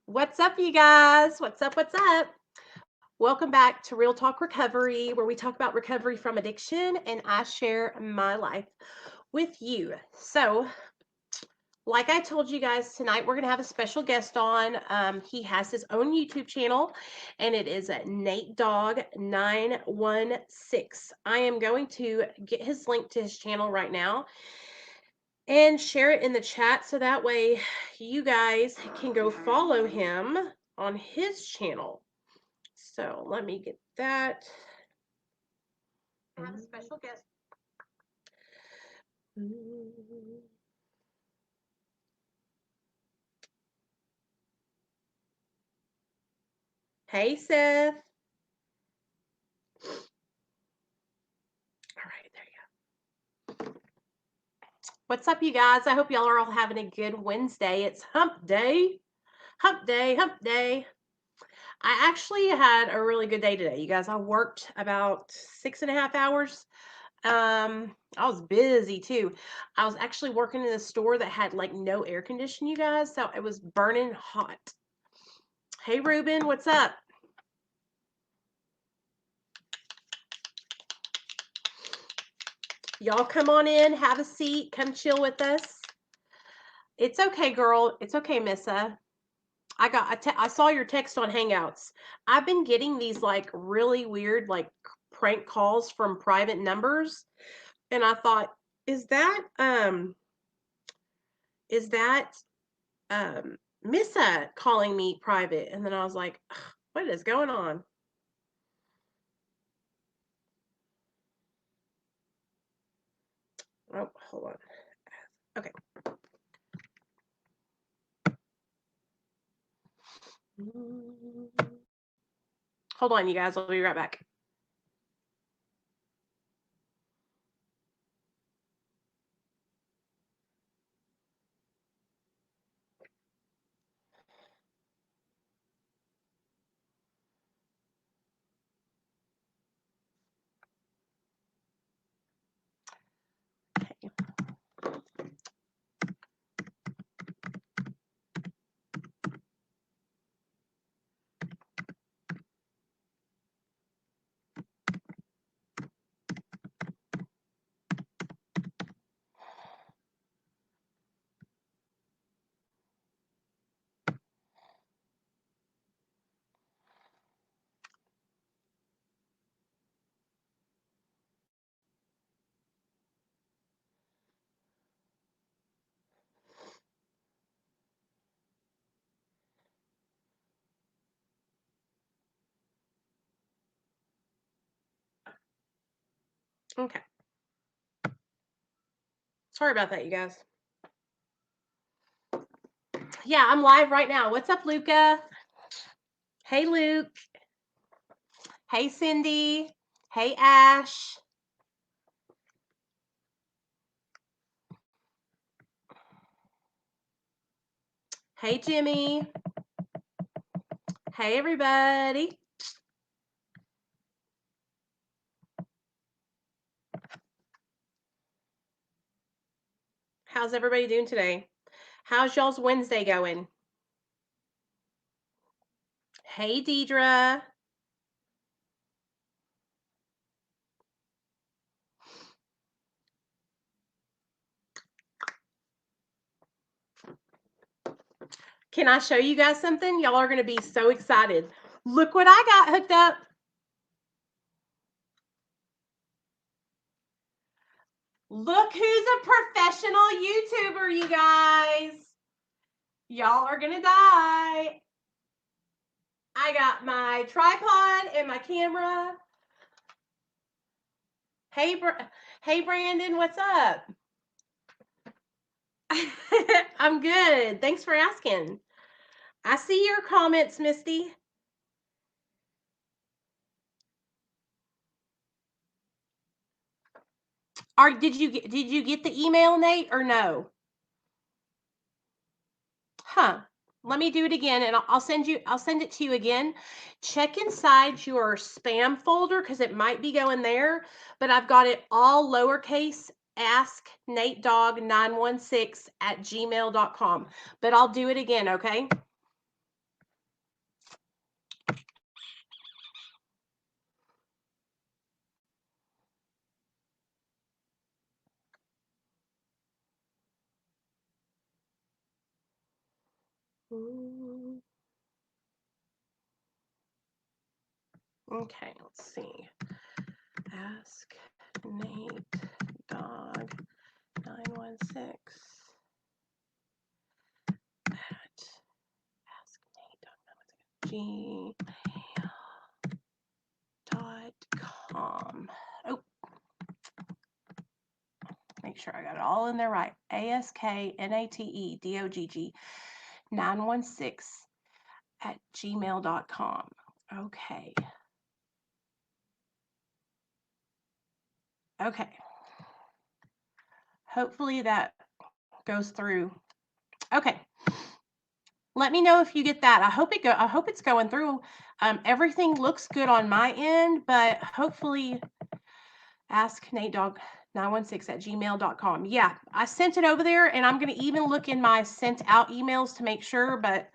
What's up, you guys? What's up? What's up? Welcome back to Real Talk Recovery, where we talk about recovery from addiction and I share my life with you. So, like I told you guys tonight, we're going to have a special guest on. He has his own YouTube channel, and it is Nate Dogg916. I am going to get his link to his channel right now and share it in the chat so that way you guys can go follow him on his channel. So let me get that. I have a special guest. Hey, Seth. All right, there you go. What's up, you guys? I hope y'all are all having a good Wednesday. It's hump day. Hump day, hump day. I actually had a really good day today, you guys. I worked about 6.5 hours. I was busy too. I was actually working in a store that had like no air conditioning, you guys, so it was burning hot. Hey, Ruben, what's up? Y'all come on in, have a seat, come chill with us. It's okay, girl. It's okay, Missa. I saw your text on Hangouts. I've been getting these like really weird like prank calls from private numbers, and I thought, is that is that Missa calling me private? And then I was like, what is going on? Oh, hold on. Okay. Hold on, you guys. I'll be right back. Okay. Sorry about that, you guys. Yeah, I'm live right now. What's up, Luca? Hey, Luke. Hey, Cindy. Hey, Ash. Hey, Jimmy. Hey, everybody. How's everybody doing today? How's y'all's Wednesday going? Hey, Deidre. Can I show you guys something? Y'all are going to be so excited. Look what I got hooked up. Look who's a professional YouTuber, you guys. Y'all are going to die. I got my tripod and my camera. Hey, hey, Brandon, what's up? I'm good. Thanks for asking. I see your comments, Misty. Did you get the email, Nate, or no? Huh. Let me do it again, and I'll send it to you again. Check inside your spam folder because it might be going there. But I've got it all lowercase. Ask Nate Dogg916 at gmail.com. But I'll do it again, okay? Okay, let's see. Ask Nate Dogg916 at asknate.gmail.com. Oh, make sure I got it all in there right. ASKNATEDOGG 916 at gmail.com. Okay. Okay. Hopefully that goes through. Okay. Let me know if you get that. I hope it's going through. Everything looks good on my end, but hopefully ask Nate Dogg 916 at gmail.com. Yeah, I sent it over there, and I'm going to even look in my sent out emails to make sure, but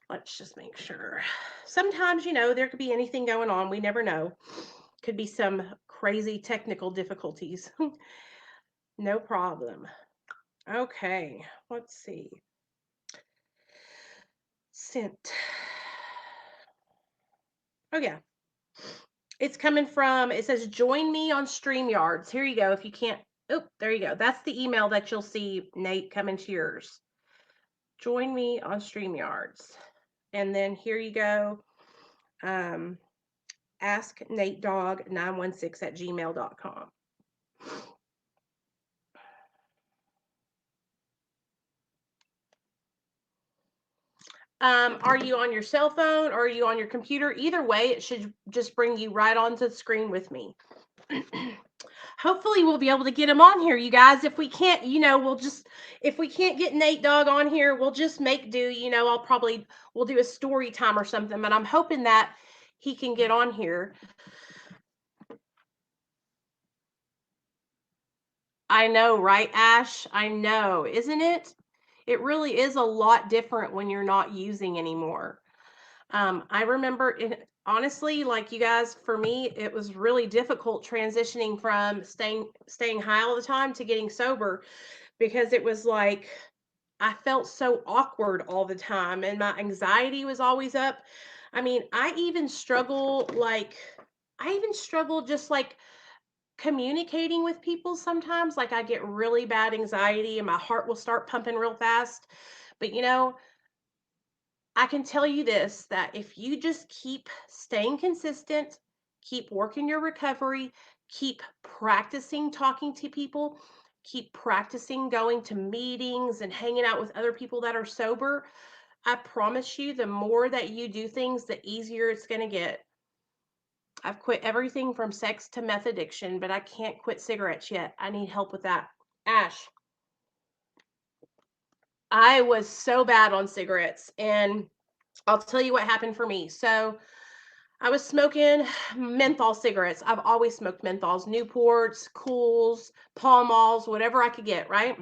let's just make sure. Sometimes, there could be anything going on. We never know. Could be some crazy technical difficulties. No problem. Okay, let's see. Sent. Oh, yeah. It's coming from, it says, join me on StreamYards. Here you go. If you can't, oh, there you go. That's the email that you'll see, Nate, coming to yours. Join me on StreamYards. And then here you go. Ask Nate Dogg 916 at gmail.com. Are you on your cell phone or are you on your computer? Either way, it should just bring you right onto the screen with me. Hopefully we'll be able to get him on here, you guys. If we can't, if we can't get Nate Dogg on here, we'll just make do. We'll do a story time or something, but I'm hoping that he can get on here. I know, right, Ash? I know, isn't it? It really is a lot different when you're not using anymore. I remember honestly, like you guys, for me, it was really difficult transitioning from staying high all the time to getting sober, because it was like I felt so awkward all the time and my anxiety was always up. I mean, I even struggle just like communicating with people sometimes. Like I get really bad anxiety and my heart will start pumping real fast. But I can tell you this, that if you just keep staying consistent, keep working your recovery, keep practicing talking to people, keep practicing going to meetings and hanging out with other people that are sober, I promise you, the more that you do things, the easier it's going to get. I've quit everything from sex to meth addiction, but I can't quit cigarettes yet. I need help with that. Ash, I was so bad on cigarettes, and I'll tell you what happened for me. So, I was smoking menthol cigarettes. I've always smoked menthols, Newports, Cools, Pall Malls, whatever I could get, right?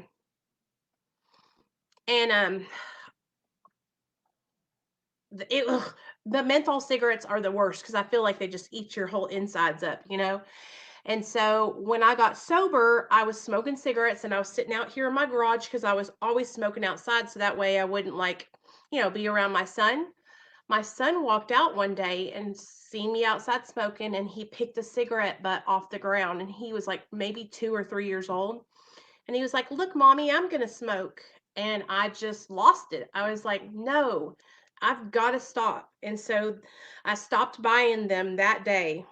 And the menthol cigarettes are the worst because I feel like they just eat your whole insides up. And so when I got sober, I was smoking cigarettes and I was sitting out here in my garage because I was always smoking outside, so that way I wouldn't be around my son. My son walked out one day and seen me outside smoking, and he picked a cigarette butt off the ground, and he was like maybe 2 or 3 years old. And he was like, "Look, mommy, I'm going to smoke." And I just lost it. I was like, "No, I've got to stop." And so I stopped buying them that day.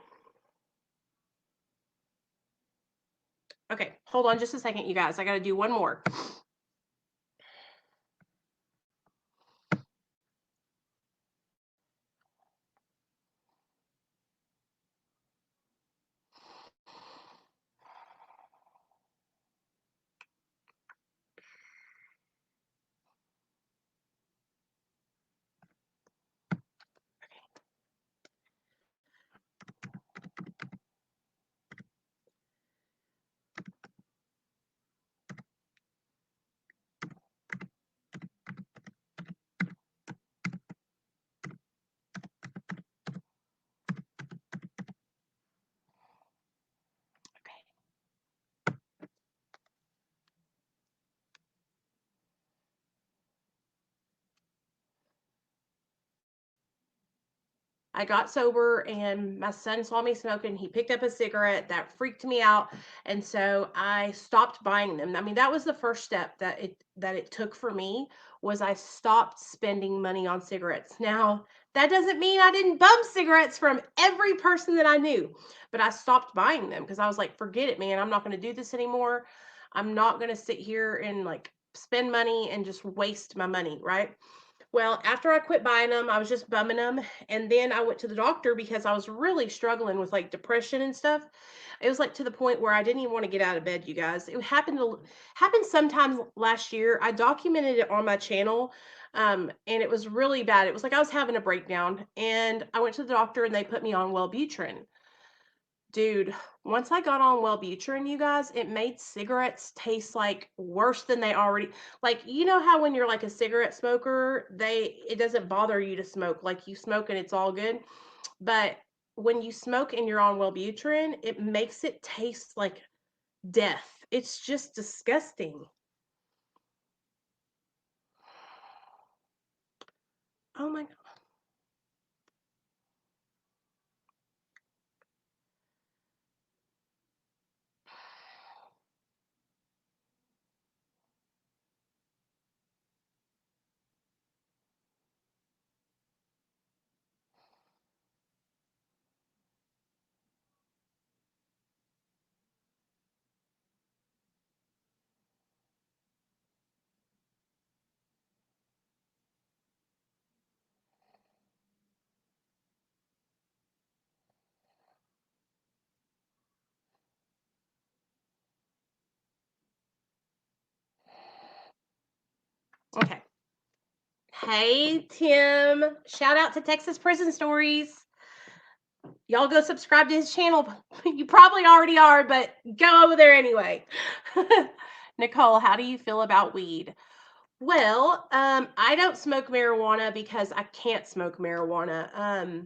Okay, hold on just a second, you guys. I got to do one more. I got sober and my son saw me smoking. He picked up a cigarette. That freaked me out. And so I stopped buying them. I mean, that was the first step that it took for me, was I stopped spending money on cigarettes. Now, that doesn't mean I didn't bum cigarettes from every person that I knew, but I stopped buying them because I was like, forget it, man. I'm not going to do this anymore. I'm not going to sit here and like spend money and just waste my money, right? Well, after I quit buying them, I was just bumming them. And then I went to the doctor because I was really struggling with like depression and stuff. It was like to the point where I didn't even want to get out of bed, you guys. It happened sometime last year. I documented it on my channel. And it was really bad. It was like I was having a breakdown. And I went to the doctor and they put me on Wellbutrin. Dude, once I got on Wellbutrin, you guys, it made cigarettes taste like worse than they already, like, you know how when you're like a cigarette smoker, it doesn't bother you to smoke, like you smoke and it's all good. But when you smoke and you're on Wellbutrin, it makes it taste like death. It's just disgusting. Oh my God. Okay. Hey, Tim. Shout out to Texas Prison Stories. Y'all go subscribe to his channel. You probably already are, but go over there anyway. Nicole, how do you feel about weed? Well, I don't smoke marijuana because I can't smoke marijuana.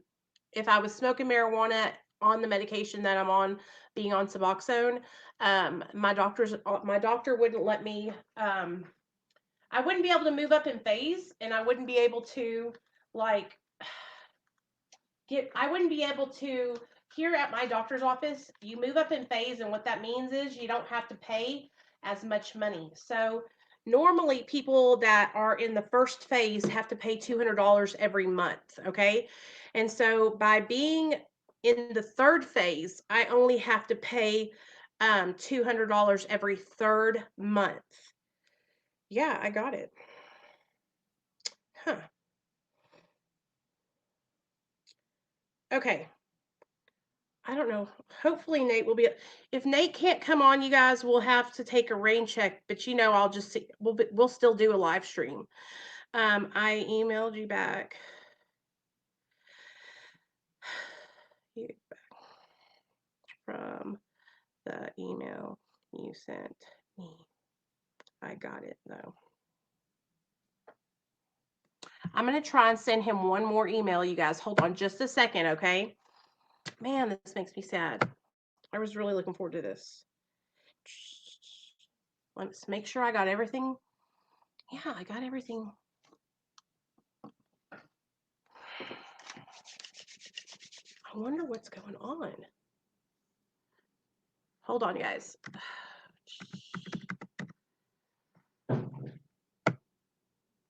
If I was smoking marijuana on the medication that I'm on, being on Suboxone, my doctor wouldn't let me. I wouldn't be able to move up in phase, and I wouldn't be able to like I wouldn't be able to, here at my doctor's office, you move up in phase, and what that means is you don't have to pay as much money. So normally people that are in the first phase have to pay $200 every month, okay? And so by being in the third phase, I only have to pay $200 every third month. Yeah, I got it. Huh. Okay. I don't know. Hopefully Nate will be. If Nate can't come on, you guys will have to take a rain check. But you know, I'll just see. We'll still do a live stream. I emailed you back. You from the email you sent me. I got it though. I'm gonna try and send him one more email, you guys. Hold on just a second, okay? Man, this makes me sad. I was really looking forward to this. Let's make sure I got everything. Yeah, I got everything. I wonder what's going on. Hold on, guys.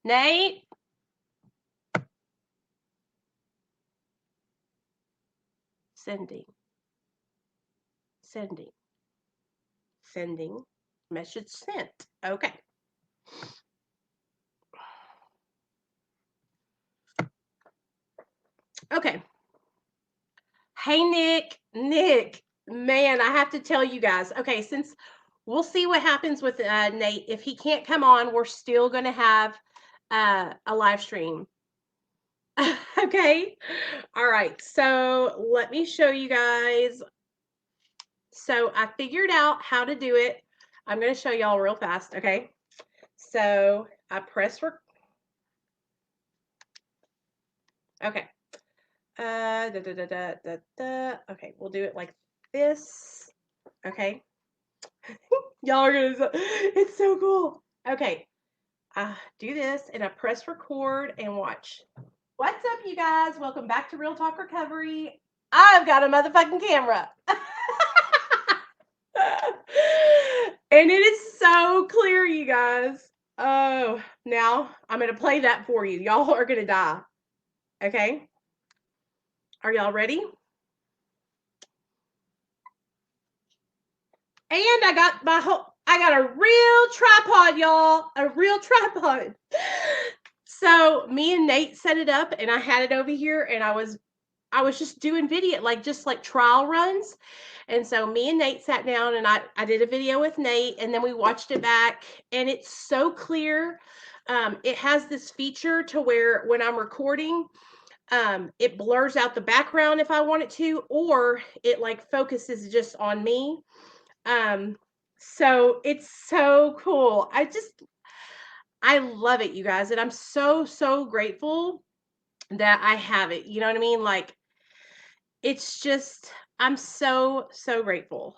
Nate? Sending. Sending. Sending. Message sent. Okay. Okay. Hey, Nick. Nick. Man, I have to tell you guys. Okay, since we'll see what happens with Nate. If he can't come on, we're still going to have a live stream. Okay. All right. So let me show you guys. So I figured out how to do it. I'm going to show y'all real fast. Okay. So I press okay. Okay, we'll do it like this. Okay. Y'all are gonna, it's so cool. Okay. I do this and I press record and watch. What's up, you guys? Welcome back to Real Talk Recovery. I've got a motherfucking camera. And it is so clear, you guys. Oh, now I'm going to play that for you. Y'all are going to die. Okay? Are y'all ready? And I got a real tripod, y'all. A real tripod. So me and Nate set it up, and I had it over here, and I was just doing video, just like trial runs. And so me and Nate sat down, and I did a video with Nate, and then we watched it back, and it's so clear. It has this feature to where when I'm recording, it blurs out the background if I want it to, or it like focuses just on me. So it's so cool. I love it, you guys. And I'm so grateful that I have it. You know what I mean? Like, it's just, I'm so grateful.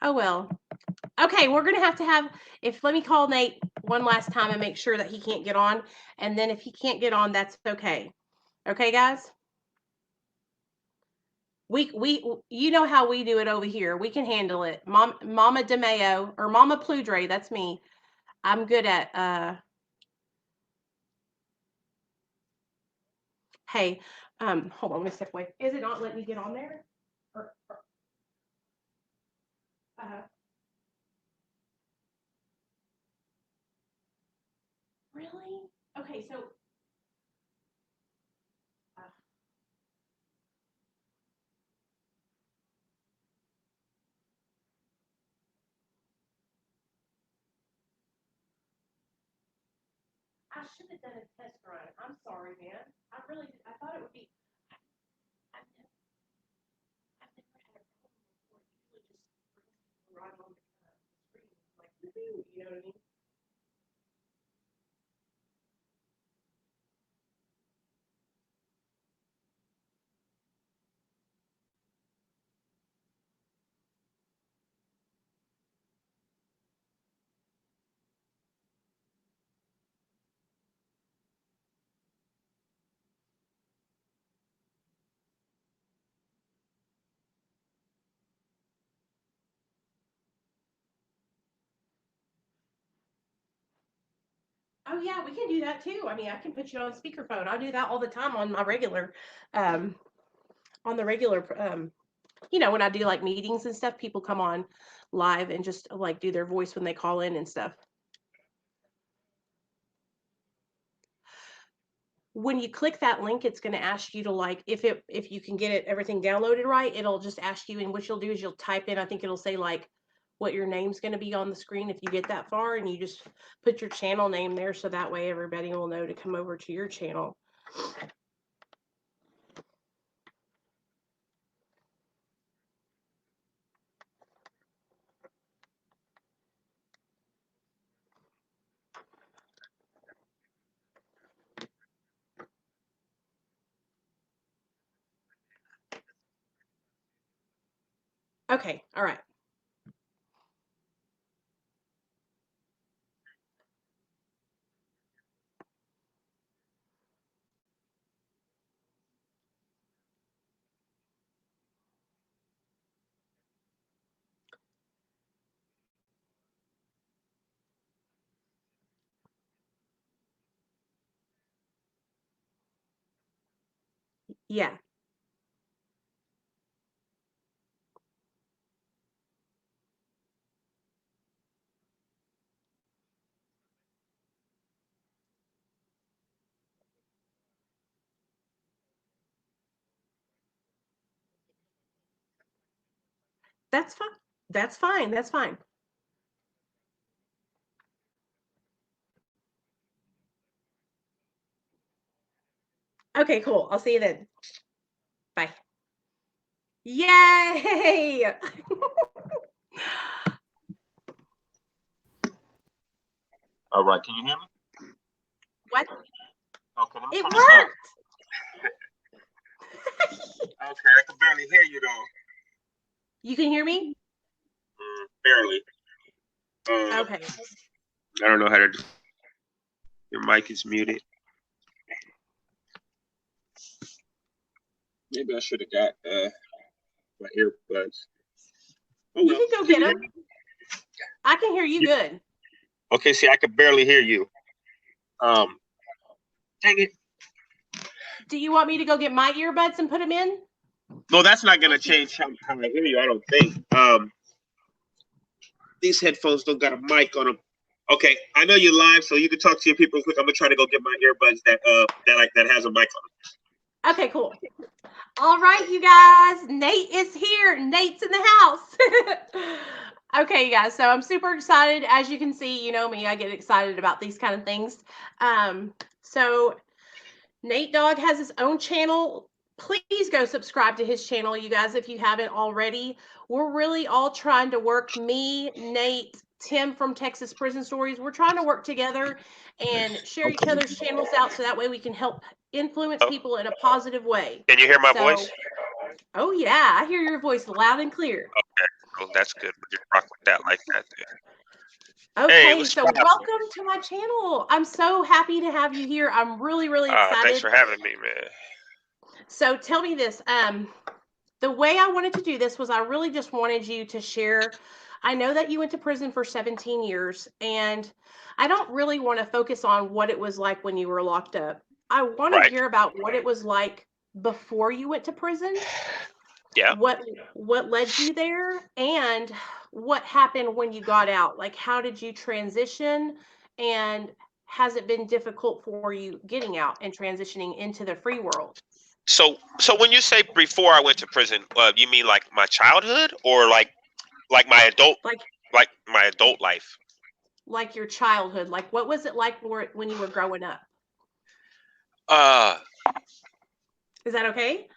Oh, well. Okay, we're going to have, let me call Nate one last time and make sure that he can't get on. And then if he can't get on, that's okay. Okay, guys? You know how we do it over here. We can handle it. Mama DeMeo or Mama Pludre, that's me. I'm good at hey, hold on, let me step away. Is it not letting me get on there? Or really? Okay, so uh, I should have done a test run. I'm sorry, man. I really did. I thought it would be. I've never, I've never had a problem before. It usually just brings people right on the screen, like, woohoo, you know what I mean? Oh yeah, we can do that too. I mean, I can put you on speakerphone. I do that all the time on my regular, um, on the regular, when I do like meetings and stuff. People come on live and just like do their voice when they call in and stuff. When you click that link, it's going to ask you to like if you can get it everything downloaded right, it'll just ask you, and what you'll do is you'll type in, I think it'll say like what your name's going to be on the screen if you get that far, and you just put your channel name there so that way everybody will know to come over to your channel. Okay, all right. Yeah, that's fine. That's fine. That's fine. Okay, cool. I'll see you then. Bye. Yay! All right, can you hear me? What? Okay, let me It turn this up. worked. Okay, I can barely hear you though. You can hear me? Barely. Okay. I don't know how to. Your mic is muted. Maybe I should have got my earbuds. Oh You well. can go Can get you hear them. me? I can hear you good. Okay, see, I could barely hear you. Um, Dang it. Do you want me to go get my earbuds and put them in? No, that's not gonna change how I hear you. I don't think. These headphones don't got a mic on them. Okay, I know you're live, so you can talk to your people quick. I'm gonna try to go get my earbuds that has a mic on Okay, cool. All right, you guys. Nate is here. Nate's in the house. Okay, you guys. So I'm super excited. As you can see, you know me, I get excited about these kind of things. So Nate Dogg has his own channel. Please go subscribe to his channel, you guys, if you haven't already. We're really all trying to work, me, Nate, Tim from Texas Prison Stories. We're trying to work together and share each them. other's channels out so that way we can help influence Oh, people in a positive way. can you hear my So, voice? oh yeah, I hear your voice loud and clear. Okay, well, that's good. We'll just rock with that like that. Then. Hey, Okay, what's so up? welcome to my channel. I'm so happy to have you here. I'm really, really Thanks excited. for having me, man. So tell me this. The way I wanted to do this was I really just wanted you to share. I know that you went to prison for 17 years, and I don't really want to focus on what it was like when you were locked up. I want to Right. hear about what it was like before you went to prison, Yeah. what led you there, and what happened when you got out. Like, how did you transition, and has it been difficult for you getting out and transitioning into the free world? So when you say before I went to prison, you mean like my childhood or like my adult Like like my adult life? like your childhood, like what was it like when you were growing up? Uh, Is that okay?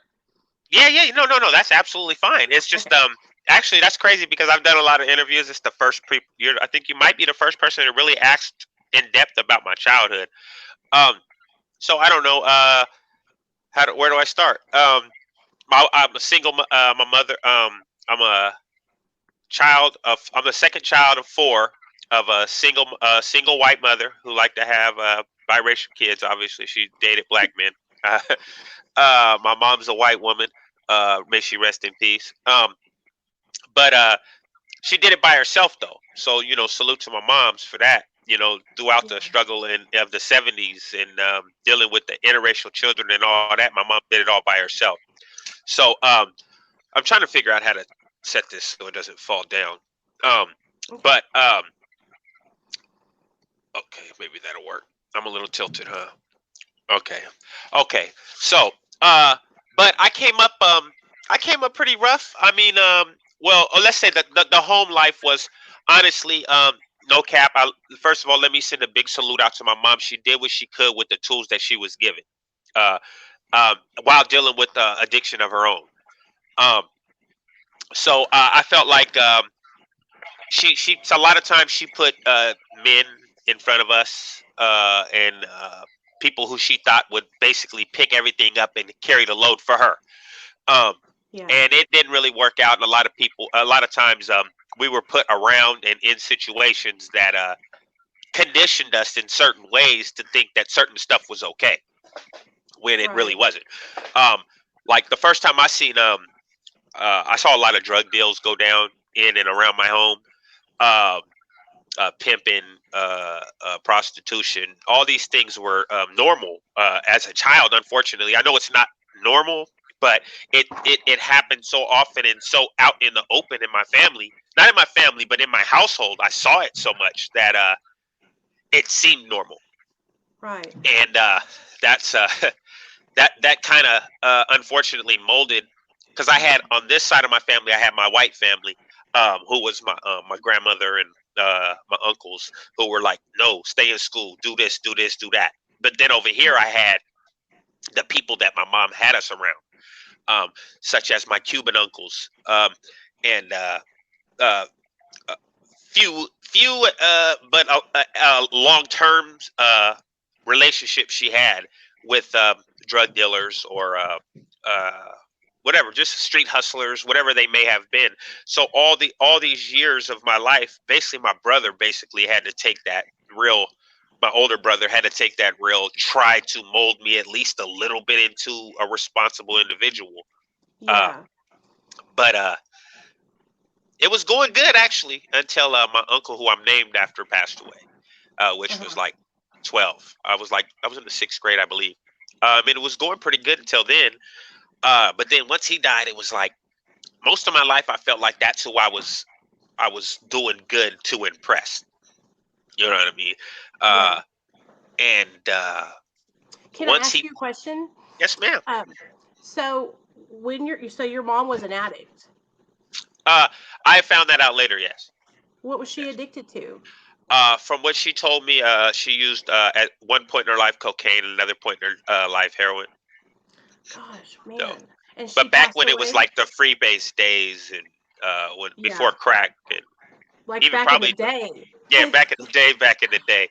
yeah. No. That's absolutely fine. It's just Okay. actually that's crazy because I've done a lot of interviews. It's the first I think you might be the first person that really asked in depth about my childhood. Um, so I don't know. Where do I start? I'm a single. My mother. I'm a I'm the second child of four of a single white mother who liked to have biracial kids. Obviously, she dated black men. My mom's a white woman. May she rest in peace. But she did it by herself though. So salute to my moms for that. Throughout the Yeah. struggle of the '70s and dealing with the interracial children and all that, my mom did it all by herself. So I'm trying to figure out how to set this so it doesn't fall down. Um, Okay. but okay, maybe that'll work. I'm a little tilted, huh? Okay, okay. So, uh, but I came up pretty rough. I mean, well, let's say that the home life was honestly, no cap. First of all, let me send a big salute out to my mom. She did what she could with the tools that she was given, uh, while dealing with the addiction of her own. Um, so I felt like she so a lot of times she put men in front of us and people who she thought would basically pick everything up and carry the load for her. Um, Yeah. and it didn't really work out. And a lot of times, we were put around and in situations that conditioned us in certain ways to think that certain stuff was okay when it really Right. wasn't. Um, like the first time I saw a lot of drug deals go down in and around my home. Um, Pimping, prostitution. All these things were normal as a child. Unfortunately, I know it's not normal, but it happened so often and so out in the open in my family. Not in my family, but in my household. I saw it so much that it seemed normal, Right. and that's that kind of unfortunately molded because I had on this side of my family, I had my white family, who was my grandmother and my uncles who were like, no, stay in school, do this, do this, do that. But then over here, I Right. had the people that my mom had us around, such as my Cuban uncles, and uh, but long term relationship she had with drug dealers or uh, whatever, just street hustlers, whatever they may have been. So all these years of my life, basically, my brother basically had to take that real. My older brother had to take that real, try to mold me at least a little bit into a responsible individual. Uh, Yeah. but it was going good actually until my uncle, who I'm named after, passed away, which was Uh-huh. like 12. I was in the sixth grade, I believe. And it was going pretty good until then. But then once he died, it was like most of my life I felt like that's who I was doing good to impress. You know what I mean? Yeah. Uh, and Can I once ask he, you a question? yes, ma'am. Um, so your mom was an addict. Uh, I found that out later. Yes, What was she yes. addicted to? From what she told me, she used at one point in her life cocaine, and another point in her life heroin. Gosh, So, man. And she but back passed when it was away? like the freebase days, and when before Yeah. crack, and Like even back in the probably, day. yeah, back in the day, back in the day.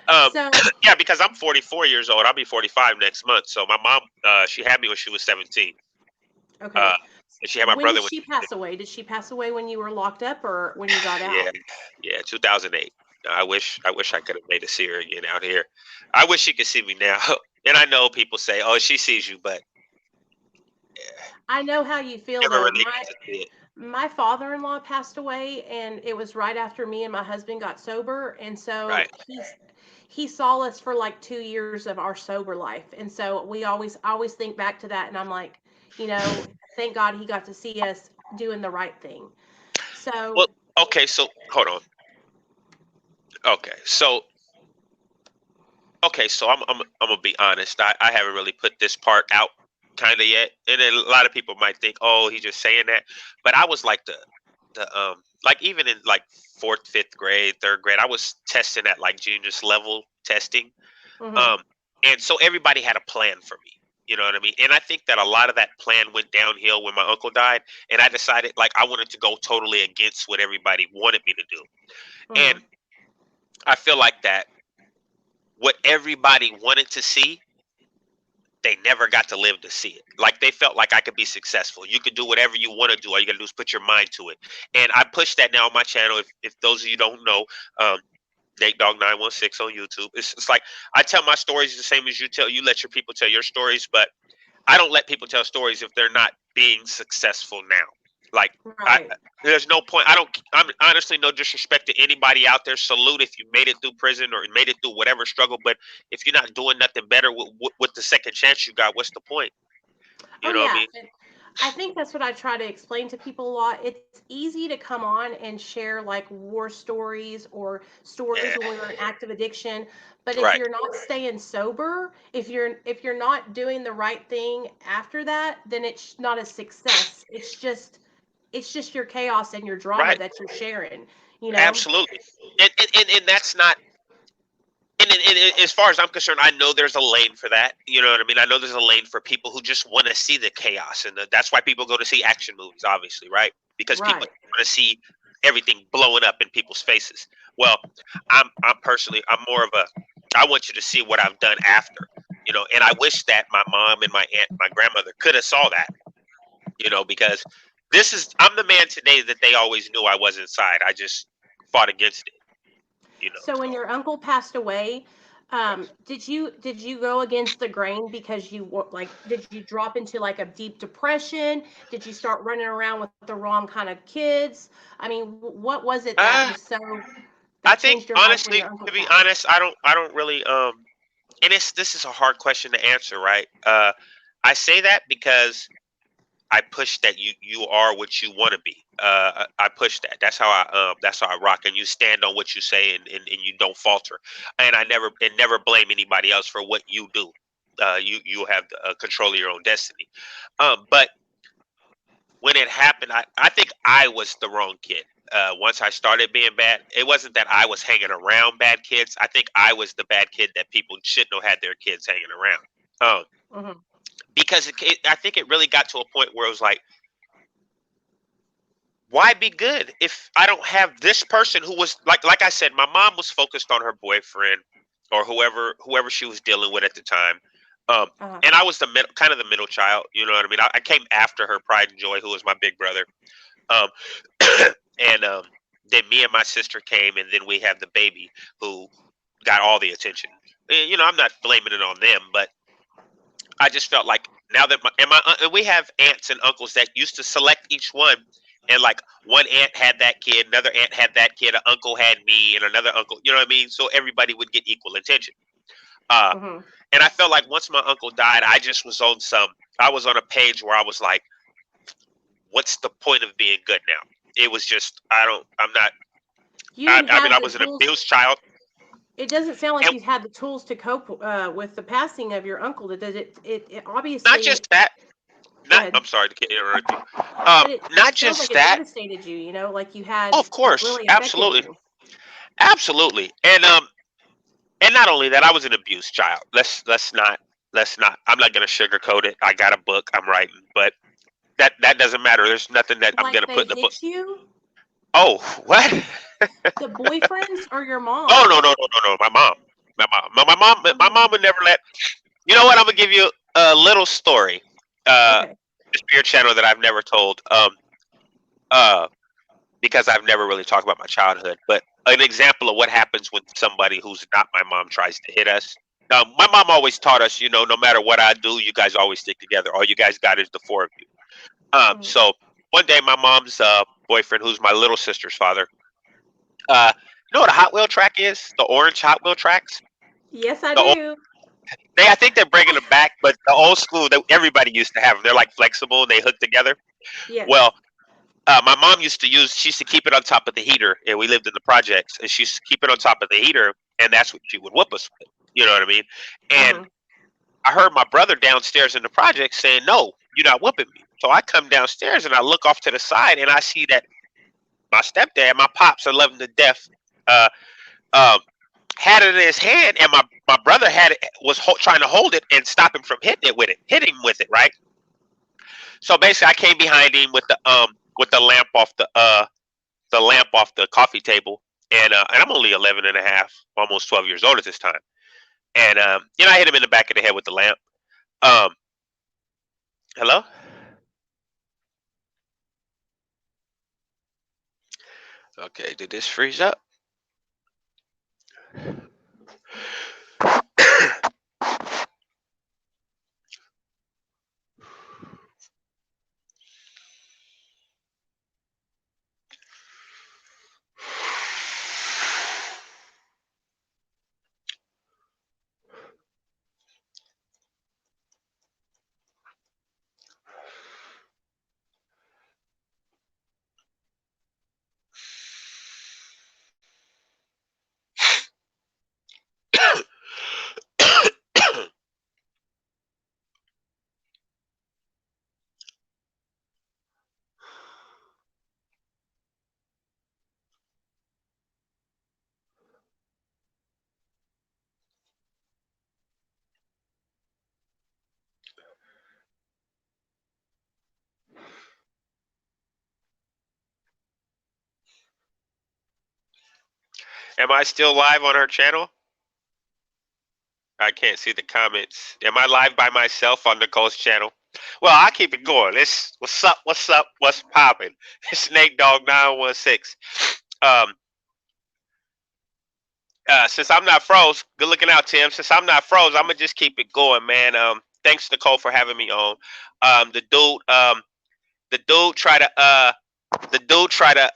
Um, So, yeah, because I'm 44 years old. I'll be 45 next month. So my mom, she had me when she was 17. Uh, okay. and she had my When did brother when she he was pass away? Did she pass away when you were locked up or when you got 16. Yeah, out? yeah, 2008. I wish I could have made to see her again out here. I wish she could see me now. And I know people say, "Oh, she sees you," but I know how you feel never though. really My get to see it. my father-in-law passed away and it was right after me and my husband got sober, and so Right, he saw us for like 2 years of our sober life. And so I always think back to that, and I'm like, thank God he got to see us doing the right thing. So, well, okay, so hold on. Okay, so I'm gonna be honest. I haven't really put this part out kind of yet, and then a lot of people might think, "Oh, he's just saying that." But I was like the like even in like fourth, fifth grade, third grade, I was testing at like genius level testing. mhm, Um, and so everybody had a plan for me. You know what I mean? And I think that a lot of that plan went downhill when my uncle died, and I decided like I wanted to go totally against what everybody wanted me to do. And mhm. I feel like that what everybody wanted to see, they never got to live to see it. Like they felt like I could be successful. You could do whatever you want to do. All you got to do is put your mind to it. And I push that now on my channel. If those of you don't know, um, Nate Dogg916 on YouTube. It's like I tell my stories the same as you tell. You let your people tell your stories, but I don't let people tell stories if they're not being successful now. Like I, Right. there's no point. I don't. I'm honestly no disrespect to anybody out there. Salute if you made it through prison or made it through whatever struggle. But if you're not doing nothing better with the second chance you got, what's the point? You Oh know what I yeah. mean? I think that's what I try to explain to people a lot. It's easy to come on and share like war stories or stories Yeah. when we were in active addiction, but if Right. you're not staying sober, if you're not doing the right thing after that, then it's not a success. It's just your chaos and your drama Right. that you're sharing, you know? Absolutely. And that's not. And as far as I'm concerned, I know there's a lane for that. You know what I mean? I know there's a lane for people who just want to see the chaos, and that's why people go to see action movies, obviously, right? Because people Right. want to see everything blowing up in people's faces. Well, I'm personally, I'm more of a. I want you to see what I've done after, and I wish that my mom and my aunt, my grandmother could have saw that, because I'm the man today that they always knew I was inside. I just fought against it, So when So your uncle passed away, yes. did you go against the grain because did you drop into like a deep depression? Did you start running around with the wrong kind of kids? I mean, what was it that Uh, was so I that think changed your life when honestly, your uncle to be passed? honest, I don't really and this is a hard question to answer, right? I say that because I push that you are what you want to be. I push that. That's how I rock, and you stand on what you say, and you don't falter. And never blame anybody else for what you do. You have control of your own destiny. But when it happened, I think I was the wrong kid. Once I started being bad, it wasn't that I was hanging around bad kids. I think I was the bad kid that people shouldn't have had their kids hanging around. Um, Hmm. because I think it really got to a point where it was like why be good if I don't have this person who was like I said, my mom was focused on her boyfriend or whoever she was dealing with at the time. Um, Uh-huh. and I was the middle, kind of the middle child. You know what I mean? I came after her, Pride and Joy, who was my big brother. Um, and then me and my sister came, and then we have the baby who got all the attention. You know, I'm not blaming it on them, but I just felt like now that and we have aunts and uncles that used to select each one, and like one aunt had that kid, another aunt had that kid, an uncle had me, and another uncle. You know what I mean? So everybody would get equal attention. Uh, Mhm. and I felt like once my uncle died, I just was on some. I was on a page where I was like, "What's the point of being good now?" It was just I don't. I'm not. You didn't I mean, have I the was an tools. abused child, It doesn't sound like and you had the tools to cope with the passing of your uncle. It not obviously. just that. Go Not. ahead. I'm sorry to interrupt you. But it Not sounds like just it that. devastated you. You know, like you Oh, had of it course, really affected absolutely, you. absolutely, and not only that, I was an abused child. Let's not. I'm not gonna sugarcoat it. I got a book I'm writing, but that doesn't matter. There's nothing that I'm Like gonna they put in the book. hit you, Oh, what? the boyfriends or your Oh, mom. no, no, no, no, no. My mom. My Oh, mom would never let. You know what? I'm gonna give you a little story. Uh, okay. the Spirit Channel that I've never told. Uh, because I've never really talked about my childhood. But an example of what happens when somebody who's not my mom tries to hit us. My mom always taught us, no matter what I do, you guys always stick together. All you guys got is the four of you. Mhm. So one day, my mom's boyfriend, who's my little sister's father, you know what a Hot Wheel track is? The orange Hot Wheel tracks. Yes, I The old, do. I think they're bringing them back, but the old school that everybody used to have them. They're like flexible and they hook together. Yes. Well, my mom she used to keep it on top of the heater, and we lived in the projects, and she used to keep it on top of the heater, and that's what she would whoop us with. You know what I mean? And Mhm. I heard my brother downstairs in the project saying, "No, you're not whooping me." So I come downstairs and I look off to the side, and I see that my stepdad, my pops, I love him to death, uh, um, had it in his hand, and my brother trying to hold it and stop him from hitting him with it, right? So basically, I came behind him with the lamp off the coffee table, and I'm only 11 and a half, almost 12 years old at this time. And I hit him in the back of the head with the lamp. Um, hello. Okay, did this freeze up? Am I still live on her channel? I can't see the comments. Am I live by myself on Nicole's channel? Well, I keep it going. It's what's up, what's up, what's popping? It's Snake Dogg916. Um, since I'm not froze, good looking out, Tim. Since I'm not froze, I'm gonna just keep it going, man. Thanks Nicole for having me on. Um, the dude, um, the dude tried to, the dude tried to,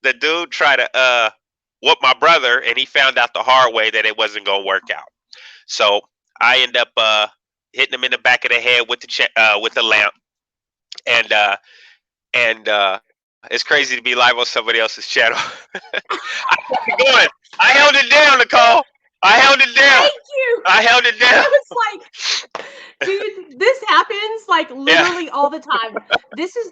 the dude tried to, whoop my brother, and he found out the hard way that it wasn't gonna work out. So I end up hitting him in the back of the head with the lamp, and it's crazy to be live on somebody else's channel. I kept it going. I held it down, Nicole. I held it down. Thank you. I held it I down. was like, dude, this happens like Yeah, literally all the time. This is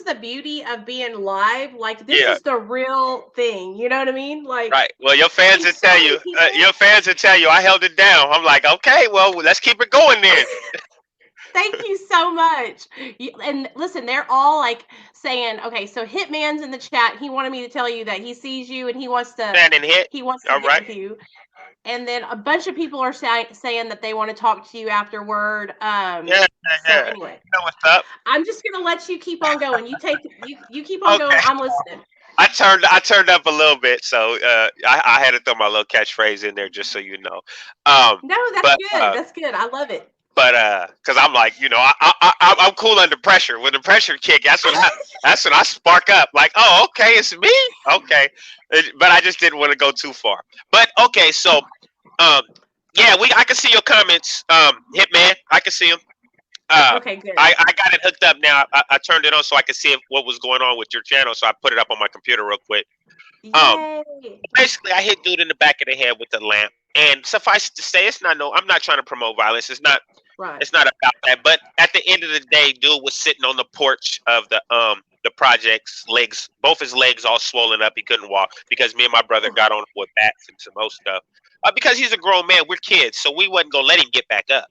the beauty of being live. Like this yeah. is the real thing. You know what I mean? Like, Right. Well, your fans and will so tell many you. people. Your fans will tell you I held it down. I'm like, okay, well, let's keep it going then. Thank you so much. And listen, they're all like saying, okay, so Hitman's in the chat. He wanted me to tell you that he sees you and Stand and hit. he wants to All get right. with you. And then a bunch of people are saying that they want to talk to you afterward. Yeah, yeah, So yeah. anyway, You know what's up? I'm just gonna let you keep on going. You keep on going. Okay. I'm listening. I turned up a little bit, so I had to throw my little catchphrase in there just so you know. Um, No, that's but good. That's good. I love it. because I'm like, I'm cool under pressure. When the pressure kick, that's when I spark up. Like, oh, okay, it's me. Okay, but I just didn't want to go too far. But okay, so um, yeah, I can see your comments, Hitman. I can see them. Uh, Okay, good. I got it hooked up now. I turned it on so I could see what was going on with your channel. So I put it up on my computer real quick. Um, Yay. Basically, I hit dude in the back of the head with the lamp. And suffice to say, it's not no. I'm not trying to promote violence. It's not. Right. It's not about that. But at the end of the day, dude was sitting on the porch of the project's legs, both his legs all swollen up. He couldn't walk because me and my brother got on him with bats and some more stuff. Because he's a grown man, we're kids, so we wasn't gonna let him get back up.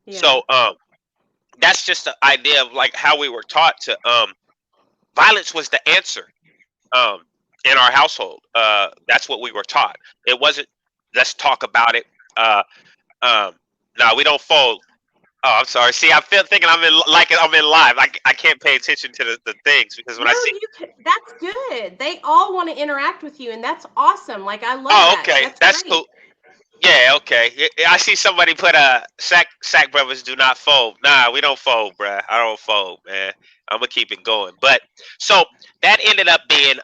Yeah. So that's just the idea of like how we were taught to violence was the answer um in our household. That's what we were taught. It wasn't let's talk about it. uh um no, we don't fold. Oh, I'm sorry. See, I feel thinking I'm in live. I can't pay attention to the things because when No, I see. you can, that's good. They all want to interact with you, and that's awesome. Like I love Oh, that. okay, That's that's great. cool. Yeah, okay. I see somebody put a sack brothers do not fold. Nah, we don't fold, bruh. I don't fold, man. I'm gonna keep it going. But so that ended up being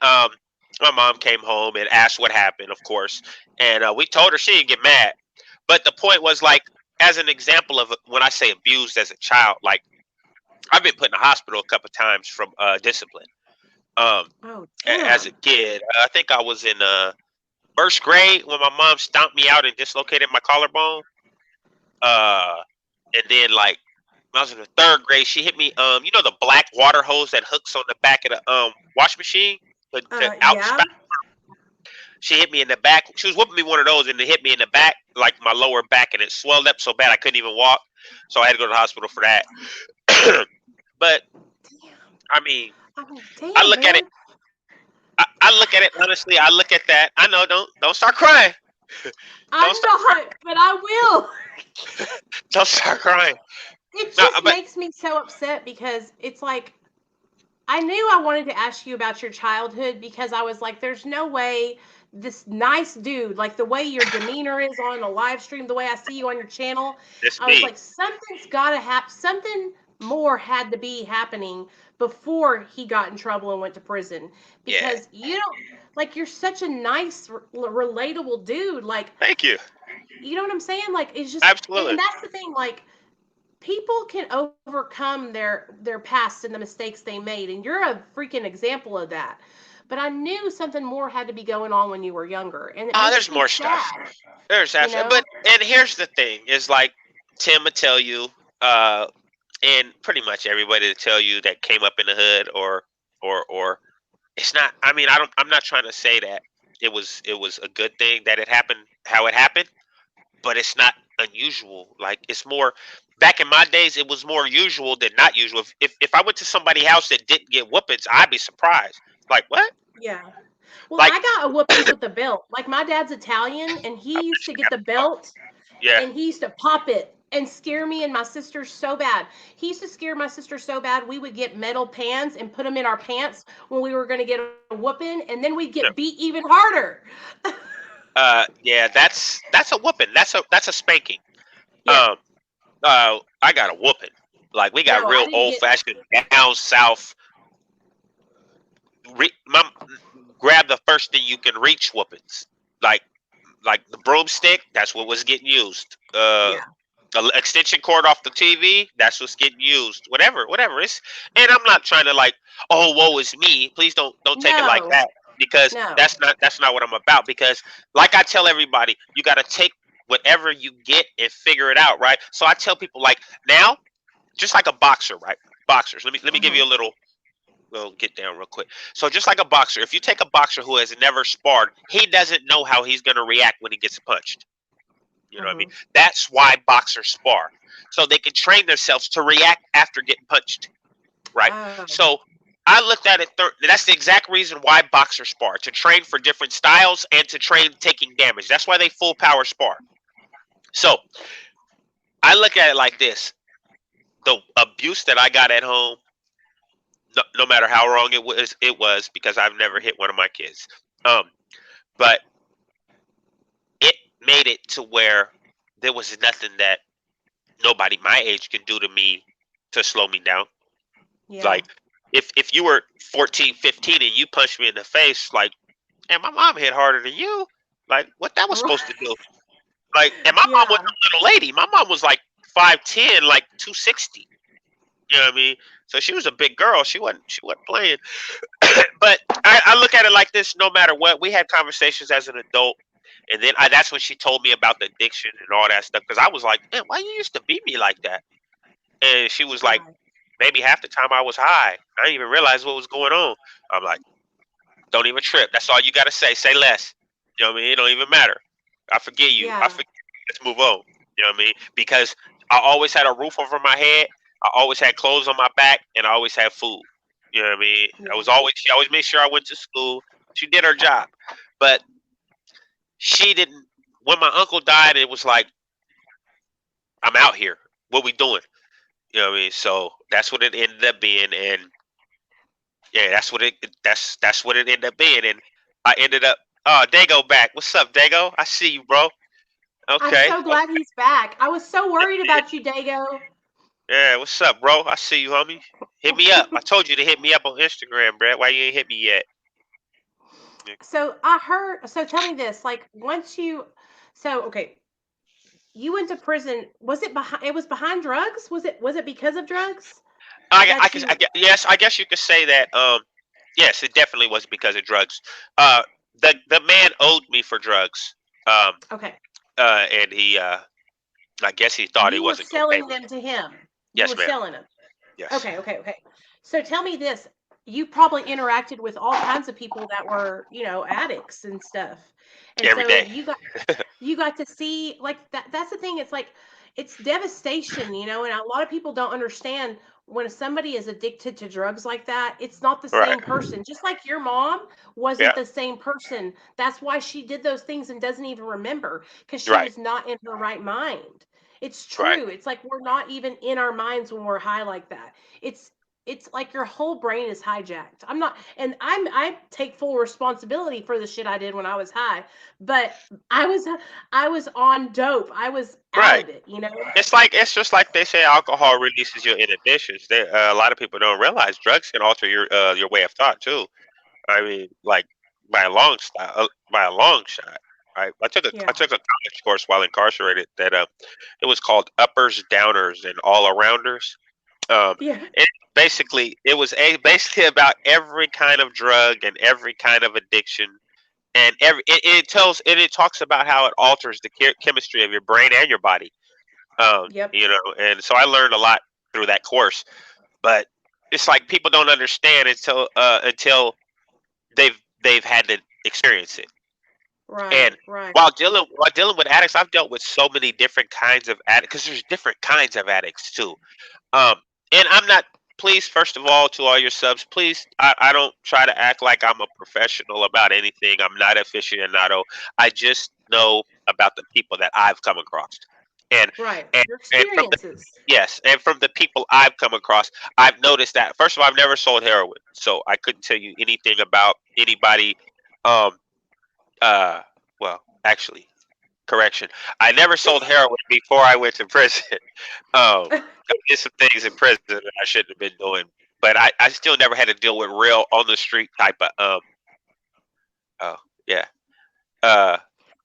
my mom came home and asked what happened, of course, and we told her she didn't get mad. But the point was like, as an example of when I say abused as a child, like I've been put in the hospital a couple times from discipline. Um, Oh, as damn. a kid, I think I was in first grade when my mom stomped me out and dislocated my collarbone. Uh, and then like when I was in the third grade, she hit me. The black water hose that hooks on the back of the wash machine to Yeah. outspout. She hit me in the back. She was whooping me one of those, and it hit me in the back, like my lower back, and it swelled up so bad I couldn't even walk. So I had to go to the hospital for that. But Damn. I mean, I mean, I damn, look at it. man. I look at it honestly. I look at that. I know. Don't start crying. Don't I'm start. not, but I will. Don't start crying. It No, just but makes me so upset because it's like I knew I wanted to ask you about your childhood because I was like, there's no way this nice dude, like the way your demeanor is on a live stream, the way I see you on your channel, it's I was me. like, something's got to happen. Something more had to be happening before he got in trouble and went to prison Yeah. because you don't like you're such a nice, relatable dude. Like, Thank you. you know what I'm saying? Like, it's just, and Absolutely. that's the thing. Like, people can overcome their past and the mistakes they made, and you're a freaking example of that. But I knew something more had to be going on when you were younger, and it There's makes me more stuff. sad, There's you absolutely, know. but and here's the thing: is like Tim would tell you, uh, and pretty much everybody to tell you that came up in the hood, or it's not. I mean, I don't. I'm not trying to say that it was a good thing that it happened how it happened, but it's not unusual. Like it's more. Back in my days, it was more usual than not usual. If I went to somebody's house that didn't get whoopings, I'd be surprised. Like what? Yeah. Well, Like I got a whoopings with the belt. Like my dad's Italian, and I he used wish to I get got the a dog. belt, Yeah. and he used to pop it and scare me and my sister so bad. He used to scare my sister so bad we would get metal pans and put them in our pants when we were going to get a whooping, and then we'd get Yeah. beat even harder. Yeah, that's a whooping. That's a spanking. Yeah. Um, I got a whooping. Like we got No, I real didn't old get. fashioned down south. Mom, grab the first thing you can reach whoopings. Like the broomstick. That's what was getting used. Yeah. The extension cord off the TV. That's what's getting used. Whatever. It's and I'm not trying to like, oh, woe is me. Please don't take it like No. that because No. that's not what I'm about. Because like I tell everybody, you got to take whatever you get and figure it out, right? So I tell people like now, just like a boxer, right? Boxers. Let me give Hmm. you a little. We'll get down real quick. So just like a boxer, if you take a boxer who has never sparred, he doesn't know how he's going to react when he gets punched. You know what I mean? Mhm. That's why boxers spar, so they can train themselves to react after getting punched, right? Oh. So I looked at it. That's the exact reason why boxers spar, to train for different styles and to train taking damage. That's why they full power spar. So I look at it like this: the abuse that I got at home, no matter how wrong it was because I've never hit one of my kids. Um, but it made it to where there was nothing that nobody my age could do to me to slow me down. Yeah. Like if you were 14, 15 and you punched me in the face, like, and my mom hit harder than you, like what that was supposed to Right. do? Like, and my mom was Yeah. a little lady. My mom was like 5'10", like 260. You know what I mean? So she was a big girl. She wasn't playing. But I look at it like this: no matter what, we had conversations as an adult, and then that's when she told me about the addiction and all that stuff. Because I was like, man, why you used to beat me like that? And she was like, Right. maybe half the time I was high. I didn't even realize what was going on. I'm like, don't even trip. That's all you got to say. Say less. You know what I mean? It don't even matter. I forgive you. I Yeah. forgive you. Let's move on. You know what I mean? Because I always had a roof over my head. I always had clothes on my back, and I always had food. You know what I mean? I Yeah. was always She always made sure I went to school. She did her job, but she didn't. When my uncle died, it was like, I'm out here. What we doing? You know what I mean? So that's what it ended up being, and yeah, that's what it ended up being, and I ended up. Oh, Dago back. What's up, Dago? I see you, bro. I'm Okay. so glad he's back. I was so worried Okay. about you, Dago. Yeah, what's up, bro? I see you, homie. Hit me up. I told you to hit me up on Instagram, Brad. Why you ain't hit me yet? Yeah. So I heard. So tell me this. Like once you. So okay, you went to prison. Was it behind? It was behind drugs. Was it? Was it because of drugs I that guess, you? yes, I guess you could say that. Yes, it definitely was because of drugs. Uh, the man owed me for drugs. Um, Okay. and I guess he thought he You were wasn't gonna pay selling me. them to him. You Yes, were ma'am. selling them. Yes. Okay, okay, okay. So tell me this. You probably interacted with all kinds of people that were, addicts and stuff. And Every so day. you got to see like that's the thing. It's like it's devastation, and a lot of people don't understand when somebody is addicted to drugs like that, it's not the Right. same person. Just like your mom wasn't Yeah. the same person. That's why she did those things and doesn't even remember because she Right. was not in her right mind. It's Right. true. It's like we're not even in our minds when we're high like that. It's it's like your whole brain is hijacked. I'm not, and I take full responsibility for the shit I did when I was high, but I was I was on dope. I was out Right. of it. It's just like they say alcohol releases your inhibitions. A lot of people don't realize drugs can alter your way of thought too. I mean, like by a long shot. Right. I Yeah. took a college course while incarcerated that it was called uppers, downers, and all arounders. Um, Yeah. it it was basically about every kind of drug and every kind of addiction, and it talks about how it alters the chemistry of your brain and your body. Yep. And so I learned a lot through that course. But it's like people don't understand until they've had to experience it. And Right. Right. while dealing with addicts, I've dealt with so many different kinds of addicts because there's different kinds of addicts too. Um, and I'm not. Please, first of all, to all your subs, please, I don't try to act like I'm a professional about anything. I'm not aficionado. I just know about the people that I've come across, and Right. and Your and from the experiences. yes, and from the people I've come across, I've noticed that. First of all, I've never sold heroin, so I couldn't tell you anything about anybody. Um. Well, actually, correction. I never sold heroin before I went to prison. I did some things in prison that I shouldn't have been doing, but I still never had to deal with real on the street type of oh yeah. Uh